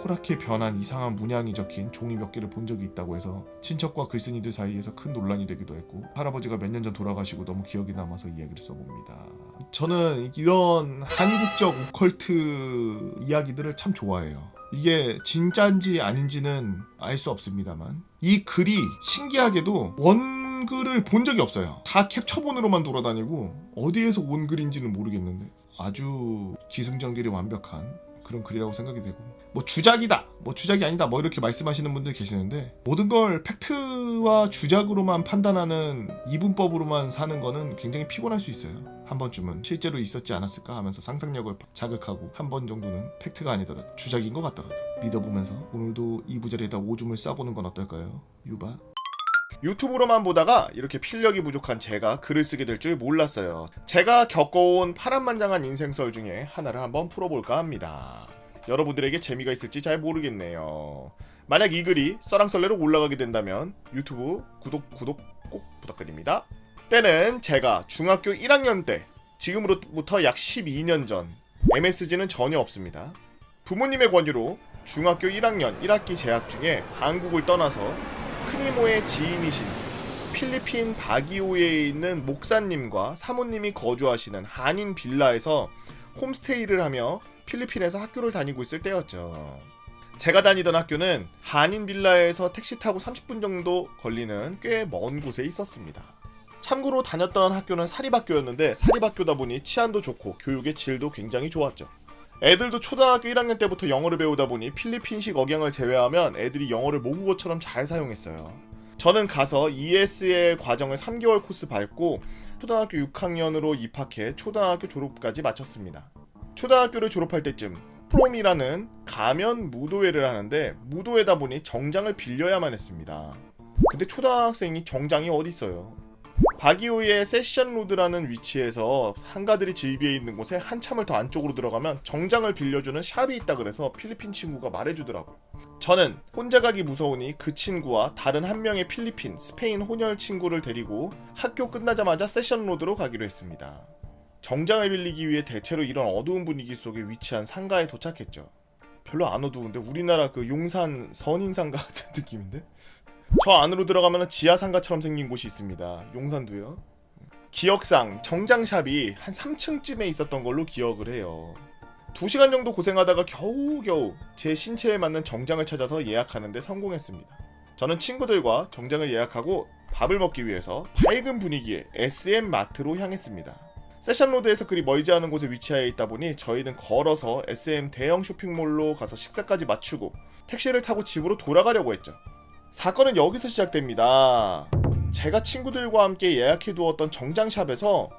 호랗게 변한 이상한 문양이 적힌 종이 몇 개를 본 적이 있다고 해서 친척과 글쓴이들 사이에서 큰 논란이 되기도 했고 할아버지가 몇 년 전 돌아가시고 너무 기억이 남아서 이야기를 써봅니다. 저는 이런 한국적 오컬트 이야기들을 참 좋아해요. 이게 진짜인지 아닌지는 알 수 없습니다만 이 글이 신기하게도 원글을 본 적이 없어요. 다 캡처본으로만 돌아다니고 어디에서 온 글인지는 모르겠는데 아주 기승전결이 완벽한 그런 글이라고 생각이 되고 뭐 주작이다 뭐 주작이 아니다 뭐 이렇게 말씀하시는 분들 계시는데 모든 걸 팩트와 주작으로만 판단하는 이분법으로만 사는 거는 굉장히 피곤할 수 있어요. 한 번쯤은 실제로 있었지 않았을까 하면서 상상력을 자극하고 한 번 정도는 팩트가 아니더라도 주작인 것 같더라도 믿어보면서 오늘도 이 부자리에다 오줌을 싸보는 건 어떨까요? 유바. 유튜브로만 보다가 이렇게 필력이 부족한 제가 글을 쓰게 될 줄 몰랐어요. 제가 겪어온 파란만장한 인생설 중에 하나를 한번 풀어볼까 합니다. 여러분들에게 재미가 있을지 잘 모르겠네요. 만약 이 글이 썰랑썰레로 올라가게 된다면 유튜브 구독 꼭 부탁드립니다. 때는 제가 중학교 1학년 때, 지금으로부터 약 12년 전, MSG는 전혀 없습니다. 부모님의 권유로 중학교 1학년 1학기 재학 중에 한국을 떠나서 큰 이모의 지인이신 필리핀 바기오에 있는 목사님과 사모님이 거주하시는 한인 빌라에서 홈스테이를 하며 필리핀에서 학교를 다니고 있을 때였죠. 제가 다니던 학교는 한인 빌라에서 택시 타고 30분 정도 걸리는 꽤 먼 곳에 있었습니다. 참고로 다녔던 학교는 사립학교였는데 사립학교다 보니 치안도 좋고 교육의 질도 굉장히 좋았죠. 애들도 초등학교 1학년 때부터 영어를 배우다 보니 필리핀식 억양을 제외하면 애들이 영어를 모국어처럼 잘 사용했어요. 저는 가서 ESL 과정을 3개월 코스 밟고 초등학교 6학년으로 입학해 초등학교 졸업까지 마쳤습니다. 초등학교를 졸업할 때쯤 프롬이라는 가면 무도회를 하는데 무도회다 보니 정장을 빌려야만 했습니다. 근데 초등학생이 정장이 어디 있어요? 바기오의 세션로드라는 위치에서 상가들이 즐비해 있는 곳에 한참을 더 안쪽으로 들어가면 정장을 빌려주는 샵이 있다 그래서 필리핀 친구가 말해주더라고요. 저는 혼자 가기 무서우니 그 친구와 다른 한 명의 필리핀, 스페인 혼혈 친구를 데리고 학교 끝나자마자 세션로드로 가기로 했습니다. 정장을 빌리기 위해 대체로 이런 어두운 분위기 속에 위치한 상가에 도착했죠. 별로 안 어두운데 우리나라 그 용산 선인상가 같은 느낌인데? 저 안으로 들어가면 지하상가처럼 생긴 곳이 있습니다. 용산도요. 기억상 정장샵이 한 3층쯤에 있었던 걸로 기억을 해요. 2시간 정도 고생하다가 겨우겨우 제 신체에 맞는 정장을 찾아서 예약하는데 성공했습니다. 저는 친구들과 정장을 예약하고 밥을 먹기 위해서 밝은 분위기의 SM 마트로 향했습니다. 세션로드에서 그리 멀지 않은 곳에 위치하여 있다 보니 저희는 걸어서 SM 대형 쇼핑몰로 가서 식사까지 마치고 택시를 타고 집으로 돌아가려고 했죠. 사건은 여기서 시작됩니다. 제가 친구들과 함께 예약해두었던 정장샵에서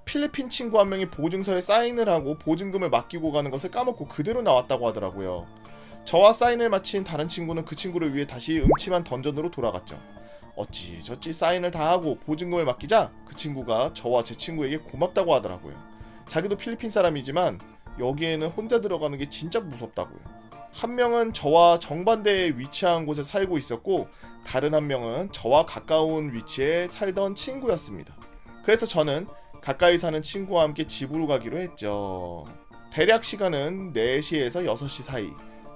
필리핀 친구 한 명이 보증서에 사인을 하고 보증금을 맡기고 가는 것을 까먹고 그대로 나왔다고 하더라고요. 저와 사인을 마친 다른 친구는 그 친구를 위해 다시 음침한 던전으로 돌아갔죠. 어찌저찌 사인을 다 하고 보증금을 맡기자 그 친구가 저와 제 친구에게 고맙다고 하더라고요. 자기도 필리핀 사람이지만 여기에는 혼자 들어가는 게 진짜 무섭다고요. 한 명은 저와 정반대에 위치한 곳에 살고 있었고 다른 한 명은 저와 가까운 위치에 살던 친구였습니다. 그래서 저는 가까이 사는 친구와 함께 집으로 가기로 했죠. 대략 시간은 4시에서 6시 사이.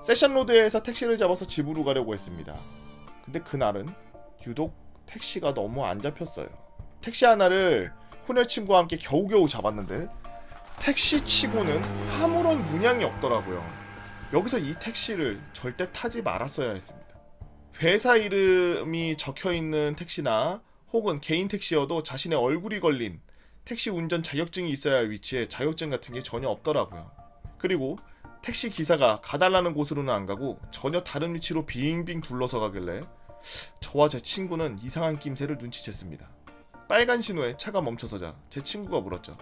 세션로드에서 택시를 잡아서 집으로 가려고 했습니다. 근데 그날은 유독 택시가 너무 안 잡혔어요. 택시 하나를 혼혈 친구와 함께 겨우겨우 잡았는데 택시 치고는 아무런 문양이 없더라고요. 여기서 이 택시를 절대 타지 말았어야 했습니다. 회사 이름이 적혀있는 택시나 혹은 개인 택시여도 자신의 얼굴이 걸린 택시 운전 자격증이 있어야 할 위치에 자격증 같은 게 전혀 없더라고요. 그리고 택시 기사가 가달라는 곳으로는 안 가고 전혀 다른 위치로 빙빙 둘러서 가길래 저와 제 친구는 이상한 낌새를 눈치챘습니다. 빨간 신호에 차가 멈춰서자 제 친구가 물었죠.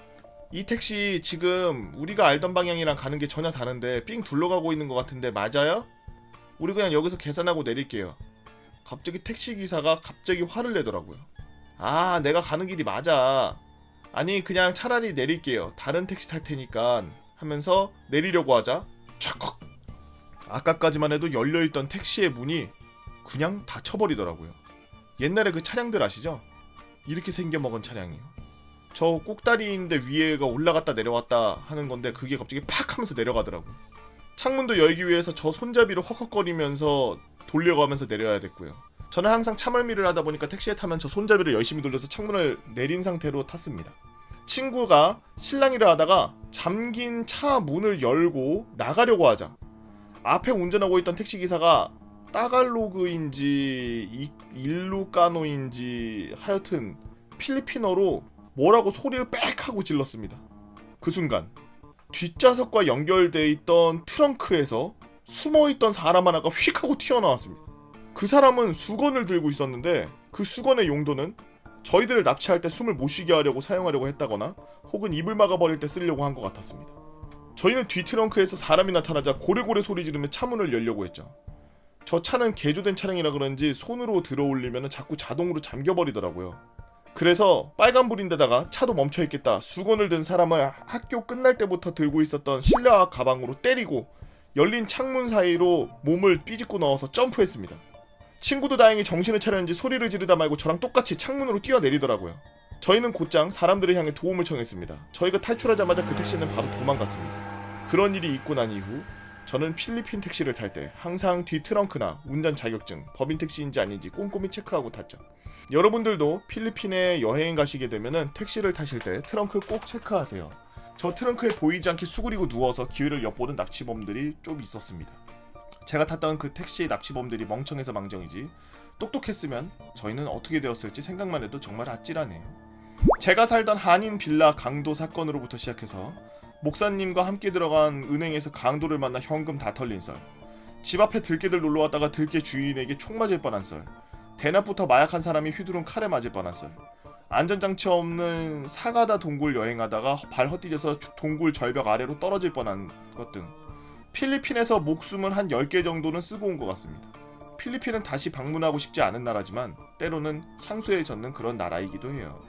이 택시 지금 우리가 알던 방향이랑 가는 게 전혀 다른데 삥 둘러가고 있는 것 같은데 맞아요? 우리 그냥 여기서 계산하고 내릴게요. 갑자기 택시기사가 갑자기 화를 내더라고요. 아, 내가 가는 길이 맞아. 아니 그냥 차라리 내릴게요. 다른 택시 탈 테니까 하면서 내리려고 하자 촥! 아까까지만 해도 열려있던 택시의 문이 그냥 닫혀버리더라고요. 옛날에 그 차량들 아시죠? 이렇게 생겨먹은 차량이요. 저 꼭다리인데 위에가 올라갔다 내려왔다 하는 건데 그게 갑자기 팍 하면서 내려가더라고요. 창문도 열기 위해서 저 손잡이를 헉헉거리면서 돌려가면서 내려야 됐고요. 저는 항상 차멀미를 하다 보니까 택시에 타면 저 손잡이를 열심히 돌려서 창문을 내린 상태로 탔습니다. 친구가 실랑이를 하다가 잠긴 차 문을 열고 나가려고 하자 앞에 운전하고 있던 택시기사가 따갈로그인지 일루까노인지 하여튼 필리핀어로 뭐라고 소리를 빽 하고 질렀습니다. 그 순간 뒷좌석과 연결돼 있던 트렁크에서 숨어있던 사람 하나가 휙 하고 튀어나왔습니다. 그 사람은 수건을 들고 있었는데 그 수건의 용도는 저희들을 납치할 때 숨을 못 쉬게 하려고 사용하려고 했다거나 혹은 입을 막아버릴 때 쓰려고 한 것 같았습니다. 저희는 뒤 트렁크에서 사람이 나타나자 고래고래 소리 지르며 차문을 열려고 했죠. 저 차는 개조된 차량이라 그런지 손으로 들어올리면 자꾸 자동으로 잠겨버리더라고요. 그래서 빨간불인데다가 차도 멈춰있겠다 수건을 든 사람을 학교 끝날 때부터 들고 있었던 실내화 가방으로 때리고 열린 창문 사이로 몸을 삐집고 넣어서 점프했습니다. 친구도 다행히 정신을 차렸는지 소리를 지르다 말고 저랑 똑같이 창문으로 뛰어내리더라고요. 저희는 곧장 사람들을 향해 도움을 청했습니다. 저희가 탈출하자마자 그 택시는 바로 도망갔습니다. 그런 일이 있고 난 이후 저는 필리핀 택시를 탈 때 항상 뒤 트렁크나 운전 자격증, 법인 택시인지 아닌지 꼼꼼히 체크하고 탔죠. 여러분들도 필리핀에 여행 가시게 되면은 택시를 타실 때 트렁크 꼭 체크하세요. 저 트렁크에 보이지 않게 수그리고 누워서 기회를 엿보는 납치범들이 좀 있었습니다. 제가 탔던 그 택시의 납치범들이 멍청해서 망정이지 똑똑했으면 저희는 어떻게 되었을지 생각만 해도 정말 아찔하네요. 제가 살던 한인 빌라 강도 사건으로부터 시작해서 목사님과 함께 들어간 은행에서 강도를 만나 현금 다 털린 썰, 집 앞에 들개들 놀러왔다가 들개 주인에게 총 맞을 뻔한 썰, 대낮부터 마약한 사람이 휘두른 칼에 맞을 뻔한 썰, 안전장치 없는 사가다 동굴 여행하다가 발 헛디뎌서 동굴 절벽 아래로 떨어질 뻔한 것 등 필리핀에서 목숨을 한 10개 정도는 쓰고 온 것 같습니다. 필리핀은 다시 방문하고 싶지 않은 나라지만 때로는 향수에 젖는 그런 나라이기도 해요.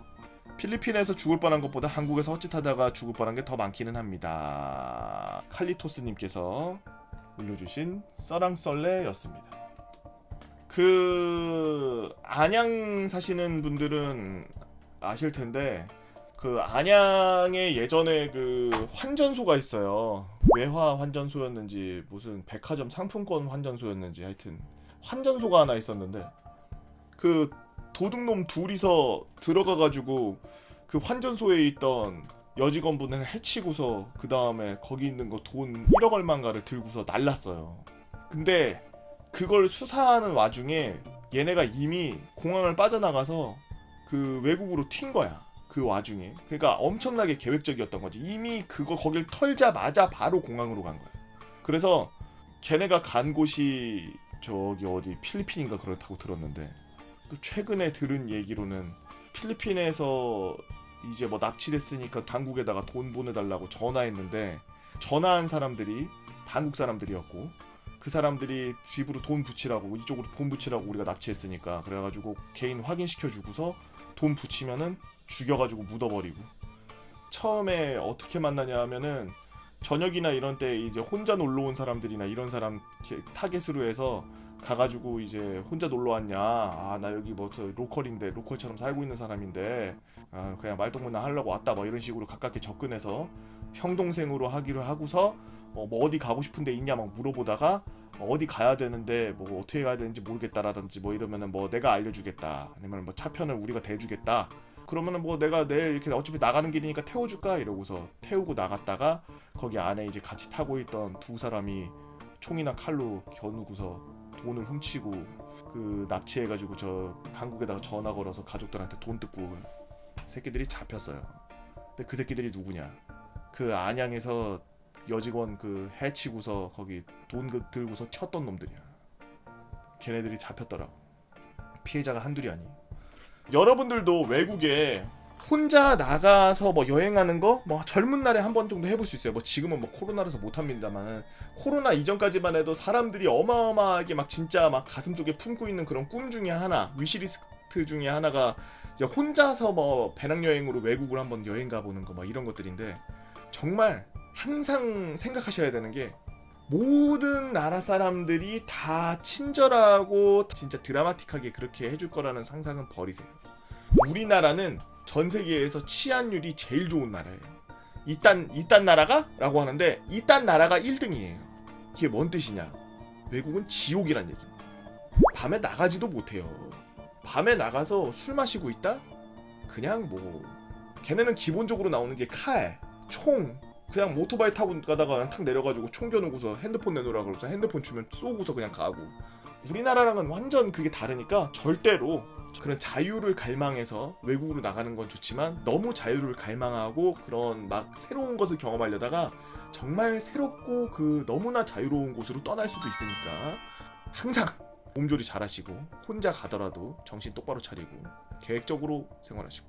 필리핀에서 죽을 뻔한 것보다 한국에서 헛짓하다가 죽을 뻔한 게 더 많기는 합니다. 칼리토스님께서 올려주신 썰랑썰레였습니다. 그 안양 사시는 분들은 아실 텐데 그 안양에 예전에 그 환전소가 있어요. 외화 환전소였는지 무슨 백화점 상품권 환전소였는지 하여튼 환전소가 하나 있었는데 그 도둑놈 둘이서 들어가가지고 그 환전소에 있던 여직원분을 해치고서 그 다음에 거기 있는 거 돈 1억 얼마인가를 들고서 날랐어요. 근데 그걸 수사하는 와중에 얘네가 이미 공항을 빠져나가서 그 외국으로 튄 거야. 그 와중에. 그러니까 엄청나게 계획적이었던 거지. 이미 그거 거길 털자마자 바로 공항으로 간 거야. 그래서 걔네가 간 곳이 저기 어디 필리핀인가 그렇다고 들었는데 또 최근에 들은 얘기로는 필리핀에서 이제 뭐 납치됐으니까 당국에다가 돈 보내달라고 전화했는데 전화한 사람들이 당국 사람들이었고 그 사람들이 집으로 돈 붙이라고 이쪽으로 돈 붙이라고 우리가 납치했으니까 그래가지고 개인 확인시켜주고서 돈 붙이면은 죽여가지고 묻어버리고 처음에 어떻게 만나냐 하면은 저녁이나 이런 때 이제 혼자 놀러온 사람들이나 이런 사람 타겟으로 해서 가가지고 이제 혼자 놀러 왔냐? 아, 나 여기 뭐 로컬인데 로컬처럼 살고 있는 사람인데 그냥 말동무나 하려고 왔다 뭐 이런 식으로 가깝게 접근해서 형 동생으로 하기로 하고서 뭐 어디 가고 싶은 데 있냐 막 물어보다가 어디 가야 되는데 뭐 어떻게 가야 되는지 모르겠다라든지 뭐 이러면은 뭐 내가 알려주겠다 아니면 뭐 차편을 우리가 대주겠다 그러면은 뭐 내가 내일 이렇게 어차피 나가는 길이니까 태워줄까 이러고서 태우고 나갔다가 거기 안에 이제 같이 타고 있던 두 사람이 총이나 칼로 겨누고서 돈을 훔치고 그 납치해가지고 저 한국에다가 전화 걸어서 가족들한테 돈 뜯고 새끼들이 잡혔어요. 근데 그 새끼들이 누구냐? 그 안양에서 여직원 그 해치고서 거기 돈 들고서 튀었던 놈들이야. 걔네들이 잡혔더라고. 피해자가 한둘이 아니. 여러분들도 외국에 혼자 나가서 뭐 여행하는 거 뭐 젊은 날에 한 번 정도 해볼 수 있어요. 뭐 지금은 뭐 코로나라서 못합니다만 코로나 이전까지만 해도 사람들이 어마어마하게 막 진짜 막 가슴속에 품고 있는 그런 꿈 중에 하나, 위시리스트 중에 하나가 이제 혼자서 뭐 배낭여행으로 외국을 한번 여행 가보는 거 막 이런 것들인데 정말 항상 생각하셔야 되는 게 모든 나라 사람들이 다 친절하고 진짜 드라마틱하게 그렇게 해줄 거라는 상상은 버리세요. 우리나라는 전 세계에서 치안율이 제일 좋은 나라예요. 이딴 나라가? 라고 하는데 이딴 나라가 1등이에요. 이게 뭔 뜻이냐? 외국은 지옥이란 얘기입니다. 밤에 나가지도 못해요. 밤에 나가서 술 마시고 있다? 그냥 뭐 걔네는 기본적으로 나오는 게 칼, 총, 그냥 오토바이 타고 가다가 그냥 탁 내려가지고 총 겨누고서 핸드폰 내놓으라 그러면서 핸드폰 주면 쏘고서 그냥 가고 우리나라랑은 완전 그게 다르니까 절대로 그런 자유를 갈망해서 외국으로 나가는 건 좋지만 너무 자유를 갈망하고 그런 막 새로운 것을 경험하려다가 정말 새롭고 그 너무나 자유로운 곳으로 떠날 수도 있으니까 항상 몸조리 잘하시고 혼자 가더라도 정신 똑바로 차리고 계획적으로 생활하시고